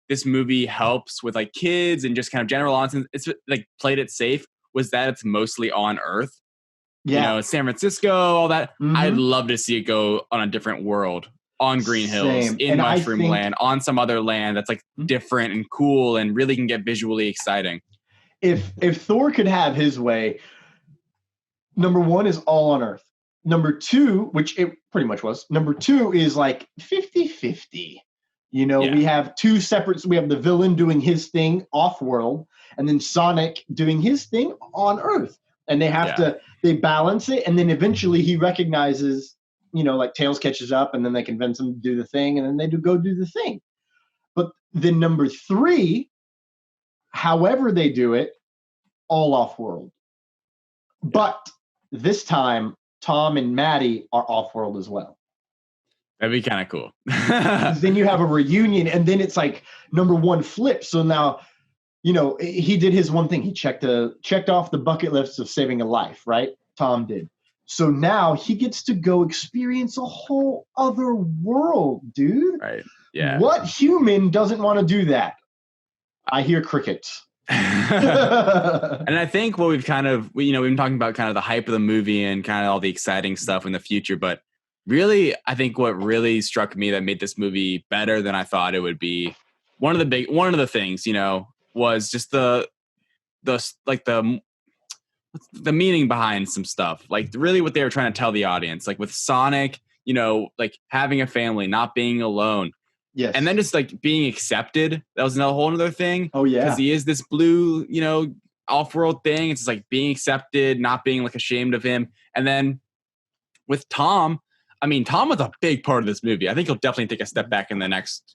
this movie helps with, like, kids and just kind of general nonsense, it's like played it safe, was that it's mostly on Earth. Yeah. You know, San Francisco, all that. Mm-hmm. I'd love to see it go on a different world, on Green Hills, in Mushroom Land, on some other land that's, like, different and cool and really can get visually exciting. If Thor could have his way, number 1 is all on Earth. Number 2, which it pretty much was, number 2 is like 50-50. You know, we have 2 separate, we have the villain doing his thing off-world, and then Sonic doing his thing on Earth. And they have they balance it, and then eventually he recognizes, you know, like Tails catches up, and then they convince him to do the thing, and then they go do the thing. But then number 3, however they do it, all off-world. But this time, Tom and Maddie are off-world as well. That'd be kind of cool. Then you have a reunion, and then it's like number 1 flips. So now, you know, he did his one thing. He checked off the bucket list of saving a life, right? Tom did. So now he gets to go experience a whole other world, dude. Right. Yeah. What human doesn't want to do that? I hear crickets. And I think what we've been talking about kind of the hype of the movie and kind of all the exciting stuff in the future, but really, I think what really struck me that made this movie better than I thought it would be, one of the things, you know, was just the meaning behind some stuff, like really what they were trying to tell the audience, like with Sonic, you know, like having a family, not being alone. Yes. And then just like being accepted. That was another whole other thing. Oh, yeah. Because he is this blue, you know, off-world thing. It's just like being accepted, not being like ashamed of him. And then with Tom, I mean, Tom was a big part of this movie. I think he'll definitely take a step back in the next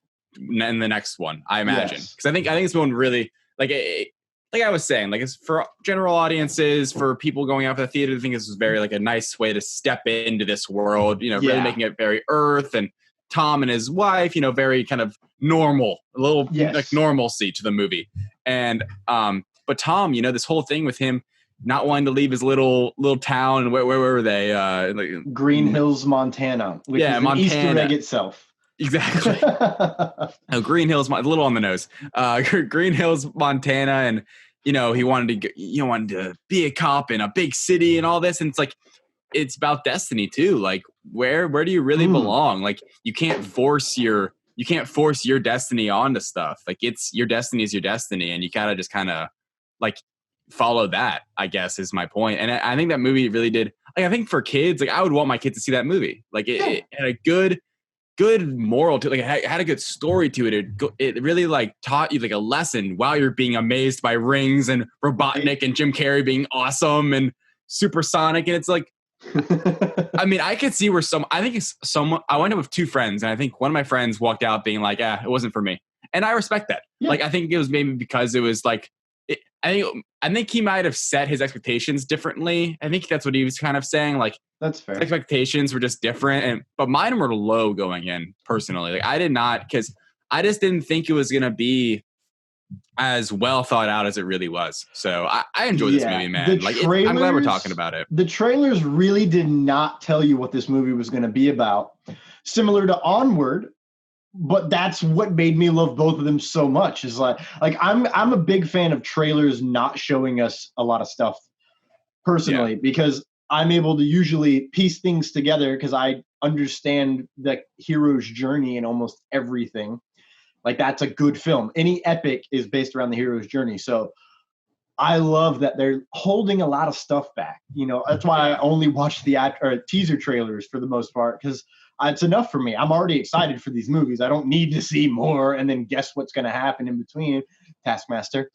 one, I imagine. Because I think it's one really, like I was saying, like, it's for general audiences, for people going out for the theater. I think this was very like a nice way to step into this world, you know, really making it very Earth, and Tom and his wife, you know, very kind of normal, a little like normalcy to the movie. And but Tom, you know, this whole thing with him not wanting to leave his little town, and where were they? Like, Green Hills, Montana, which is an Easter egg itself. Exactly. Green Hills, a little on the nose. Green Hills, Montana, and you know, he wanted to be a cop in a big city and all this, and it's like, it's about destiny too. Like, where do you really belong? Like, you can't force your destiny onto stuff. Like, it's your destiny is your destiny, and you gotta just kind of like follow that, I guess, is my point. And I think that movie really did. Like, I think for kids, like, I would want my kids to see that movie. Like, it had a good moral to, like, it had a good story to it. It really like taught you like a lesson while you're being amazed by rings and Robotnik and Jim Carrey being awesome and supersonic. And it's like, I mean, I could see where I went up with 2 friends, and I think one of my friends walked out being like, it wasn't for me. And I respect that. Yeah. Like, I think it was maybe because it was like, I think he might have set his expectations differently. I think that's what he was kind of saying. Like, that's fair. His expectations were just different, but mine were low going in personally. Like, I did not, because I just didn't think it was going to be as well thought out as it really was. So I enjoyed this movie, man. Like, I'm glad we're talking about it. The trailers really did not tell you what this movie was going to be about. Similar to Onward. But that's what made me love both of them so much. Is like I'm a big fan of trailers not showing us a lot of stuff personally, because I'm able to usually piece things together because I understand the hero's journey in almost everything. Like, that's a good film. Any epic is based around the hero's journey. So I love that they're holding a lot of stuff back. You know, that's why I only watch the teaser trailers for the most part, because it's enough for me. I'm already excited for these movies. I don't need to see more and then guess what's going to happen in between. Taskmaster.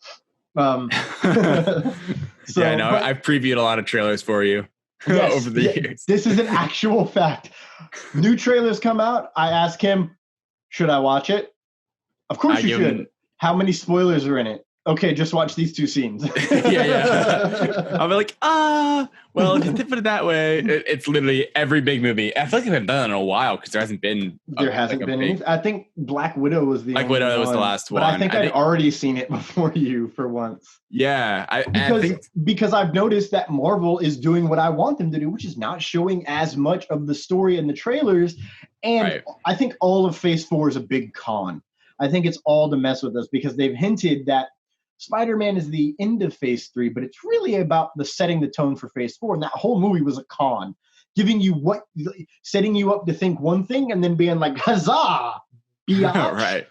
So, yeah, no, I've previewed a lot of trailers for you over the years. This is an actual fact. New trailers come out. I ask him, should I watch it? Of course you should. How many spoilers are in it? Okay, just watch these two scenes. I'll be like, well, if you put it that way, it's literally every big movie. I feel like they've done it in a while because there hasn't been. Any. I think Black Widow was the Black Widow was the last one. But I think I'd already seen it before you for once. Yeah, I think because I've noticed that Marvel is doing what I want them to do, which is not showing as much of the story in the trailers. And I think all of Phase 4 is a big con. I think it's all to mess with us because they've hinted that Spider-Man is the end of Phase 3, but it's really about the setting the tone for Phase 4. And that whole movie was a con, setting you up to think one thing and then being like, huzzah, biatch. Right.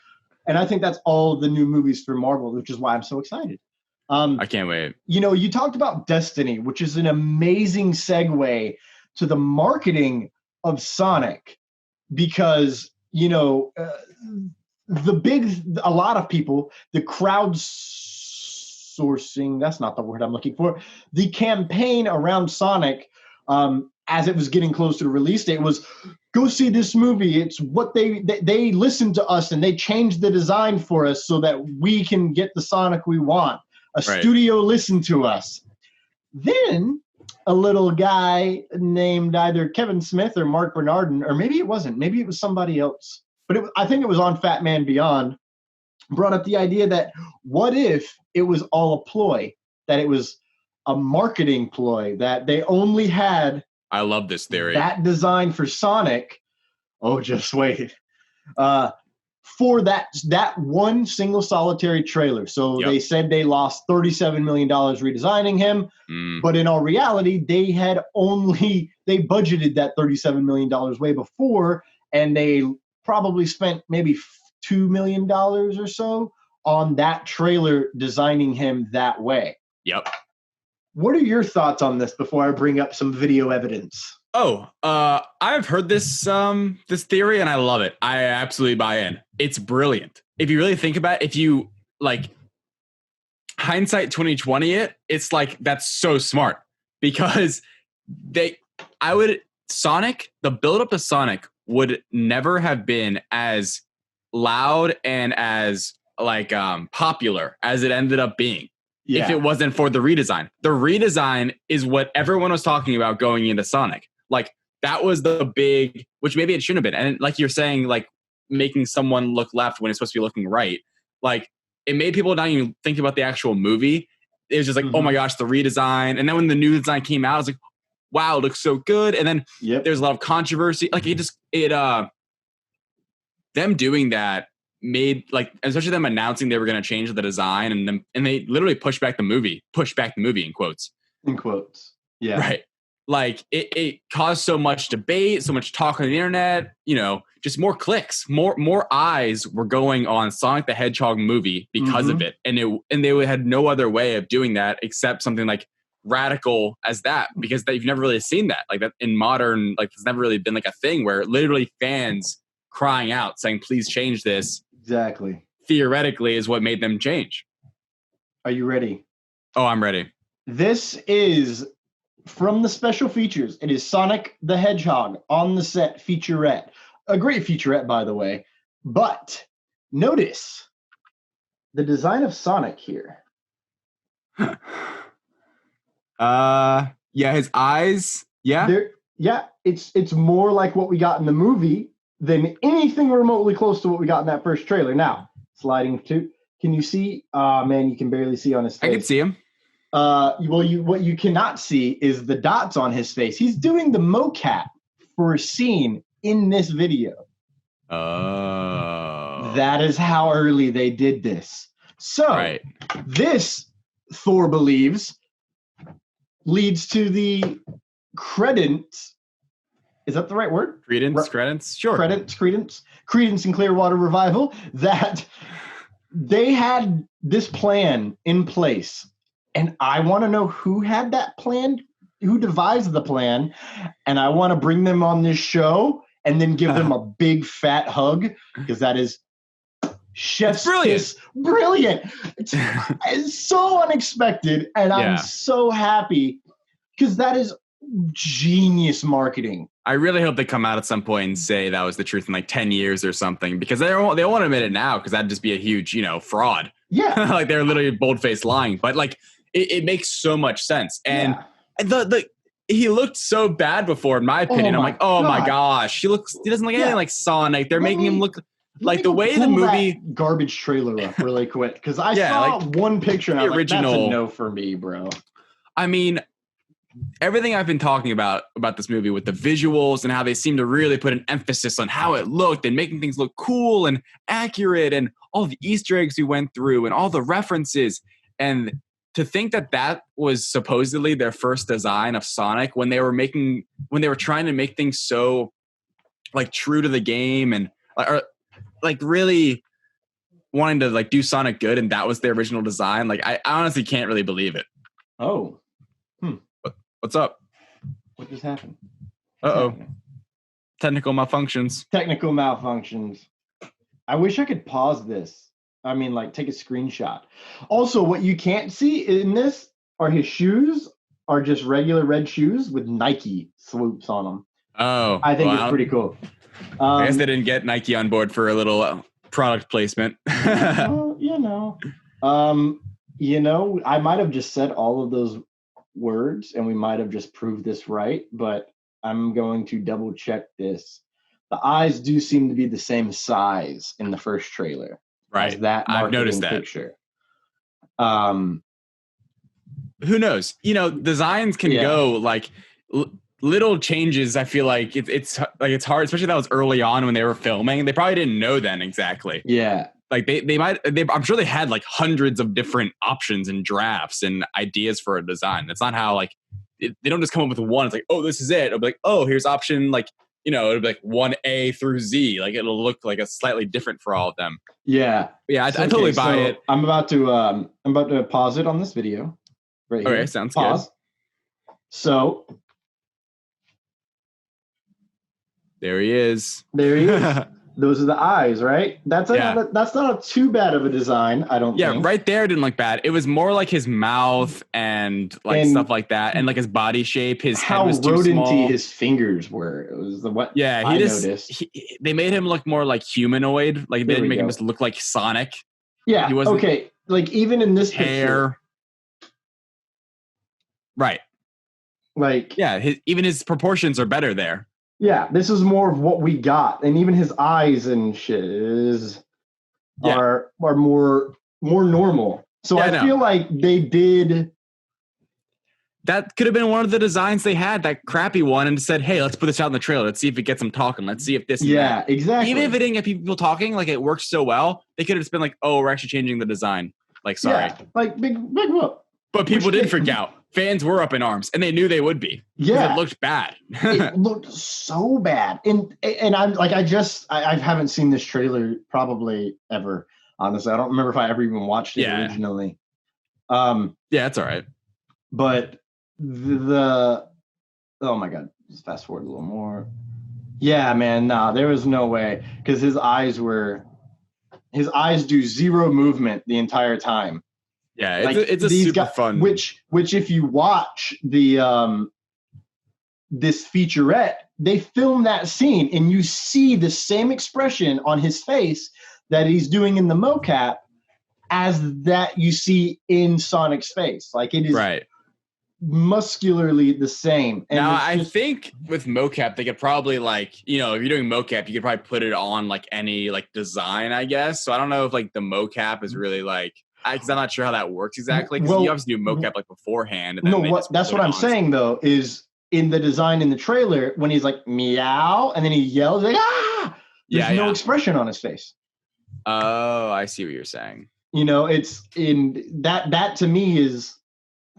And I think that's all the new movies for Marvel, which is why I'm so excited. I can't wait. You know, you talked about Destiny, which is an amazing segue to the marketing of Sonic, because, you know, a lot of people, the crowdsourcing, that's not the word I'm looking for, the campaign around Sonic, as it was getting close to the release date, was go see this movie. It's what they listened to us and they changed the design for us so that we can get the Sonic we want. Studio listened to us. Then a little guy named either Kevin Smith or Mark Bernardin, or maybe it wasn't, maybe it was somebody else, but I think it was on Fat Man Beyond, brought up the idea that what if it was all a ploy, that it was a marketing ploy, that they only had I love this theory. That design for Sonic. Oh, just wait. For that one single solitary trailer. So they said they lost $37 million redesigning him. But in all reality, they budgeted that $37 million way before, and they probably spent maybe $2 million or so on that trailer designing him that way. Yep. What are your thoughts on this before I bring up some video evidence? I've heard this theory and I love it. I absolutely buy in. It's brilliant. If you really think about it, if you like hindsight 2020 it's like, that's so smart, because the build up to Sonic would never have been as loud and as like popular as it ended up being. If it wasn't for the redesign. The redesign is what everyone was talking about going into Sonic. Like, that was the big, which maybe it shouldn't have been. And like you're saying, like making someone look left when it's supposed to be looking right. Like, it made people not even think about the actual movie. It was just like, oh my gosh, the redesign. And then when the new design came out, I was like, wow, it looks so good. And then there's a lot of controversy. Like, them doing that made, like, especially them announcing they were going to change the design, and they literally pushed back the movie in quotes. Yeah. Right. Like, it caused so much debate, so much talk on the internet, you know, just more clicks, more eyes were going on Sonic the Hedgehog movie because of it. And they had no other way of doing that except something like radical as that, because you've never really seen that. Like, that in modern, like, it's never really been like a thing where literally fans crying out saying, please change this. Exactly. Theoretically is what made them change. Are you ready? Oh, I'm ready. This is from the special features. It is Sonic the Hedgehog on the set featurette. A great featurette, by the way. But notice the design of Sonic here. Yeah, his eyes. Yeah. It's more like what we got in the movie than anything remotely close to what we got in that first trailer. Now, sliding to, can you see? Man, you can barely see on his face. I can see him. What you cannot see is the dots on his face. He's doing the mocap for a scene in this video. Oh. That is how early they did this. So this, Thor believes, leads to the credence. Is that the right word? Credence? Sure. Credence and Clearwater Revival, that they had this plan in place. And I want to know who had that plan, who devised the plan, and I want to bring them on this show and then give them a big fat hug, because that is chef's kiss. Brilliant. It's so unexpected, and I'm so happy because that is genius marketing. I really hope they come out at some point and say that was the truth in like 10 years or something, because they don't want to admit it now, because that'd just be a huge, fraud. Yeah. Like they're literally bold-faced lying. But like it makes so much sense. And he looked so bad before, in my opinion. I'm like, my gosh. He doesn't look anything like Sonic. They're making him look like the way the movie garbage trailer up really quick, because I saw one picture and I was original, like, that's a no for me, bro. I mean, everything I've been talking about this movie with the visuals and how they seem to really put an emphasis on how it looked and making things look cool and accurate, and all the Easter eggs we went through and all the references, and to think that was supposedly their first design of Sonic when they were trying to make things so like true to the game and like really wanting to like do Sonic good, and that was their original design. Like I honestly can't really believe it. Oh. What's up? What just happened? Uh-oh. Technical malfunctions. I wish I could pause this. I mean, like, take a screenshot. Also, what you can't see in this are his shoes are just regular red shoes with Nike swoops on them. Oh. I think it's pretty cool. I guess they didn't get Nike on board for a little product placement. I might have just said all of those words and we might have just proved this right, but I'm going to double check this. The eyes do seem to be the same size in the first trailer. Right. That I've noticed that picture. Who knows? Designs can go like little changes. I feel like it's hard, especially that was early on when they were filming. They probably didn't know then exactly. Yeah. Like I'm sure they had like hundreds of different options and drafts and ideas for a design. That's not how they don't just come up with one. It's like, oh, this is it. It'll be like, oh, here's option it'll be like 1A through Z. Like it'll look like a slightly different for all of them. Yeah. Yeah, I totally buy it. I'm about to pause it on this video. Right here. Okay, sounds pause. Good. So there he is. Those are the eyes, right? That's not too bad of a design, I don't think. Yeah, right there didn't look bad. It was more like his mouth and stuff like that, and like his body shape. His head was too small. How rodenty his fingers were. It was noticed. They made him look more like humanoid. Like they didn't make him just look like Sonic. Yeah. He wasn't, okay. Like even in this hair. Picture, right. Like even his proportions are better there. Yeah, this is more of what we got, and even his eyes and shit are more normal. So I feel like they did. That could have been one of the designs they had, that crappy one, and said, "Hey, let's put this out in the trailer. Let's see if it gets them talking. Let's see if this." Yeah, exactly. Even if it didn't get people talking, like it works so well, they could have just been like, "Oh, we're actually changing the design." Like, sorry, like big whoop. But people did freak out. Fans were up in arms, and they knew they would be. Yeah, it looked bad. It looked so bad, and I'm like, I haven't seen this trailer probably ever. Honestly, I don't remember if I ever even watched it originally. Yeah, it's all right. But oh my god, just fast forward a little more. Yeah, man, there was no way, because his eyes do zero movement the entire time. Yeah, it's a super fun. Which if you watch the this featurette, they film that scene and you see the same expression on his face that he's doing in the mocap as that you see in Sonic's face. Like it is right. muscularly the same. And now I think with mocap they could probably like, if you're doing mocap you could probably put it on like any like design, I guess. So I don't know if like the mocap is really like, because I'm not sure how that works exactly, because you obviously do mocap like beforehand and then that's what I'm saying though, is in the design in the trailer when he's like meow and then he yells like there's no expression on his face. Oh, I see what you're saying. It's in that to me is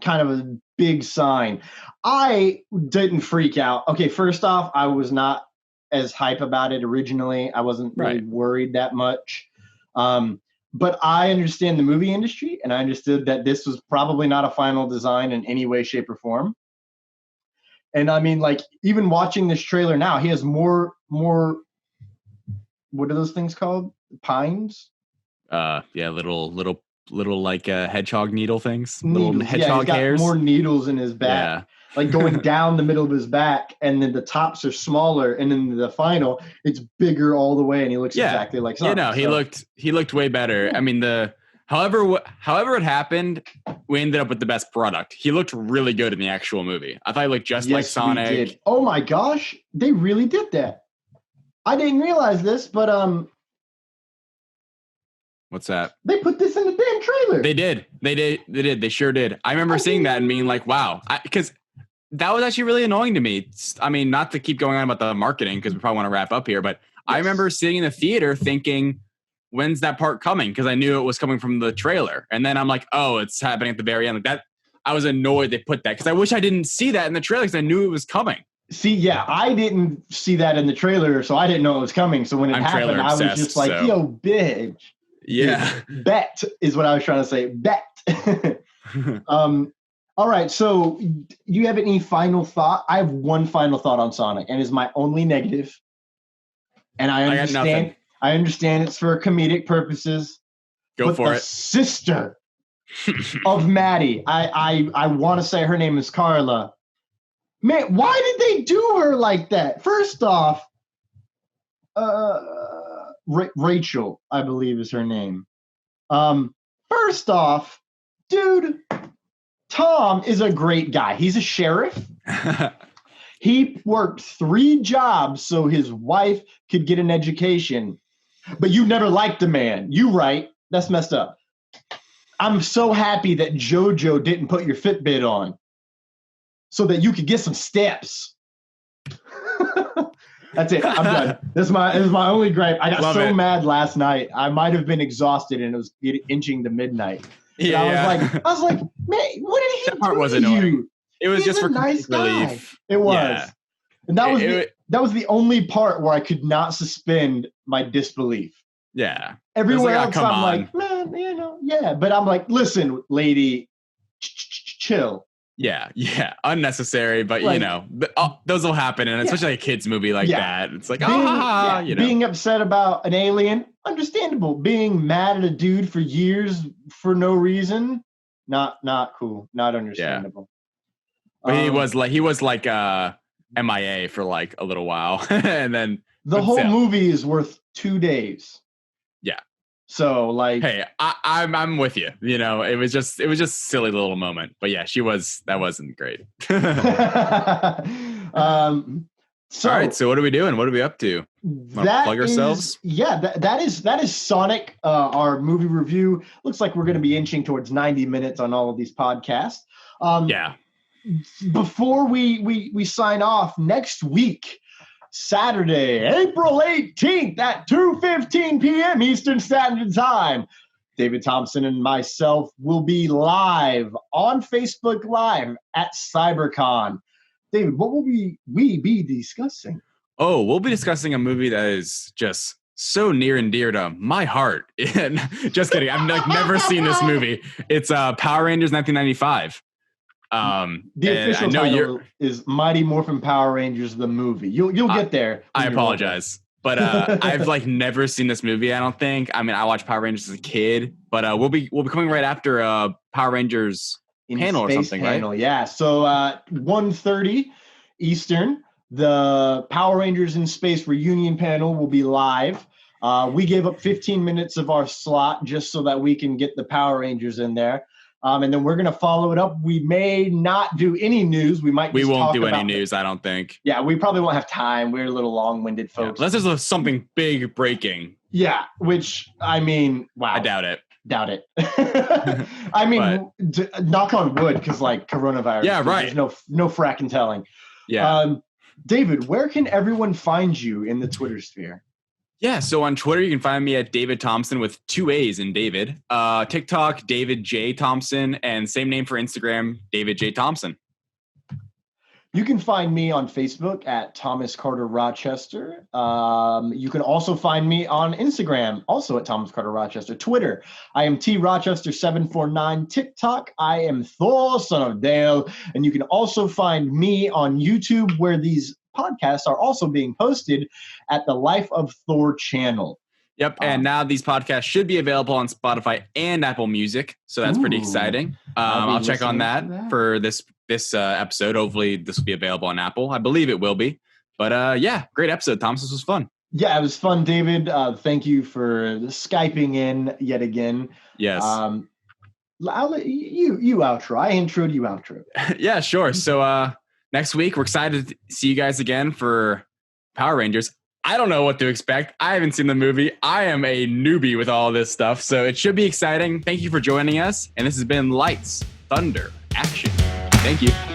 kind of a big sign. I didn't freak out. Okay, first off, I was not as hype about it originally. I wasn't really worried that much. But I understand the movie industry, and I understood that this was probably not a final design in any way, shape, or form. And I mean, like, even watching this trailer now, he has more, what are those things called? Pines? Little like hedgehog needle things. Needles. Little hedgehog he's got hairs. More needles in his back. Like going down the middle of his back, and then the tops are smaller, and then the final, it's bigger all the way, and he looks exactly like Sonic. He looked way better. I mean, however it happened, we ended up with the best product. He looked really good in the actual movie. I thought he looked just like Sonic. We did. Oh my gosh, they really did that. I didn't realize this, but what's that? They put this in the damn trailer. They did. They sure did. I remember seeing that and being like, wow, because that was actually really annoying to me. I mean, not to keep going on about the marketing, because we probably want to wrap up here, but I remember sitting in the theater thinking, when's that part coming? Because I knew it was coming from the trailer. And then I'm like, oh, it's happening at the very end. Like that, I was annoyed they put that, because I wish I didn't see that in the trailer, because I knew it was coming. See, yeah, I didn't see that in the trailer, so I didn't know it was coming. So when it happened, I was just like, yo, bitch. Yeah. Bet is what I was trying to say. Bet. All right. So you have any final thought? I have one final thought on Sonic, and it's my only negative. And I understand it's for comedic purposes. Go for it. Sister of Maddie. I want to say her name is Carla. Man, why did they do her like that? First off, Rachel, I believe is her name. First off, dude, Tom is a great guy. He's a sheriff. He worked 3 jobs so his wife could get an education. But you never liked the man. You right. That's messed up. I'm so happy that JoJo didn't put your Fitbit on so that you could get some steps. That's it. I'm done. This is my only gripe. I got mad last night. I might have been exhausted, and it was inching to midnight. Yeah. I was like, man, what did he do? That part was annoying. It was just for nice relief. It was. Yeah. And that was the only part where I could not suspend my disbelief. Yeah. Everywhere else, I'm like, man, yeah. But I'm like, listen, lady, chill. Yeah. Unnecessary, but those will happen, and especially a kids movie like that. It's like, being upset about an alien, understandable. Being mad at a dude for years for no reason, not cool, not understandable. But he was like MIA for like a little while, and then the whole movie is worth 2 days. Yeah. So like, hey, I'm with you. It was just a silly little moment. But yeah, that wasn't great. So, all right. So what are we doing? What are we up to? Plug ourselves? That is Sonic. Our movie review. Looks like we're going to be inching towards 90 minutes on all of these podcasts. Before we sign off, next week, Saturday, April 18th at 2:15 p.m. Eastern Standard Time, David Thompson and myself will be live on Facebook Live at CyberCon. David, what will we be discussing? Oh, we'll be discussing a movie that is just so near and dear to my heart. Just kidding. I've never seen this movie. It's Power Rangers 1995. The official title is Mighty Morphin Power Rangers the movie. You'll get there. I apologize, but I've never seen this movie. I don't think. I mean, I watched Power Rangers as a kid, but we'll be coming right after Power Rangers panel or something, panel, right? Yeah. So 1:30 Eastern, the Power Rangers in Space reunion panel will be live. We gave up 15 minutes of our slot just so that we can get the Power Rangers in there. And then we're going to follow it up. We may not do any news. We won't do any news, I don't think. Yeah, we probably won't have time. We're a little long-winded folks. Unless there's something big breaking. Yeah, which, I mean, wow. I doubt it. I mean, knock on wood, because like coronavirus. Yeah, right. There's no fracking telling. Yeah. David, where can everyone find you in the Twitter sphere? Yeah, so on Twitter, you can find me at David Thompson with 2 A's in David. TikTok, David J. Thompson, and same name for Instagram, David J. Thompson. You can find me on Facebook at Thomas Carter Rochester. You can also find me on Instagram, also at Thomas Carter Rochester. Twitter, I am T Rochester 749. TikTok, I am Thor, son of Dale. And you can also find me on YouTube, where these podcasts are also being posted at the Life of Thor channel. Yep, and now these podcasts should be available on Spotify and Apple Music, so that's pretty exciting. I'll check on that for this episode. Hopefully this will be available on Apple. I believe it will be. But yeah, great episode, Thomas. This was fun. Yeah, it was fun, David. Thank you for Skyping in yet again. Yes. I'll let you outro. I introed, you outro. Yeah, sure. So next week, we're excited to see you guys again for Power Rangers. I don't know what to expect. I haven't seen the movie. I am a newbie with all this stuff, so it should be exciting. Thank you for joining us. And this has been Lights, Thunder, Action. Thank you.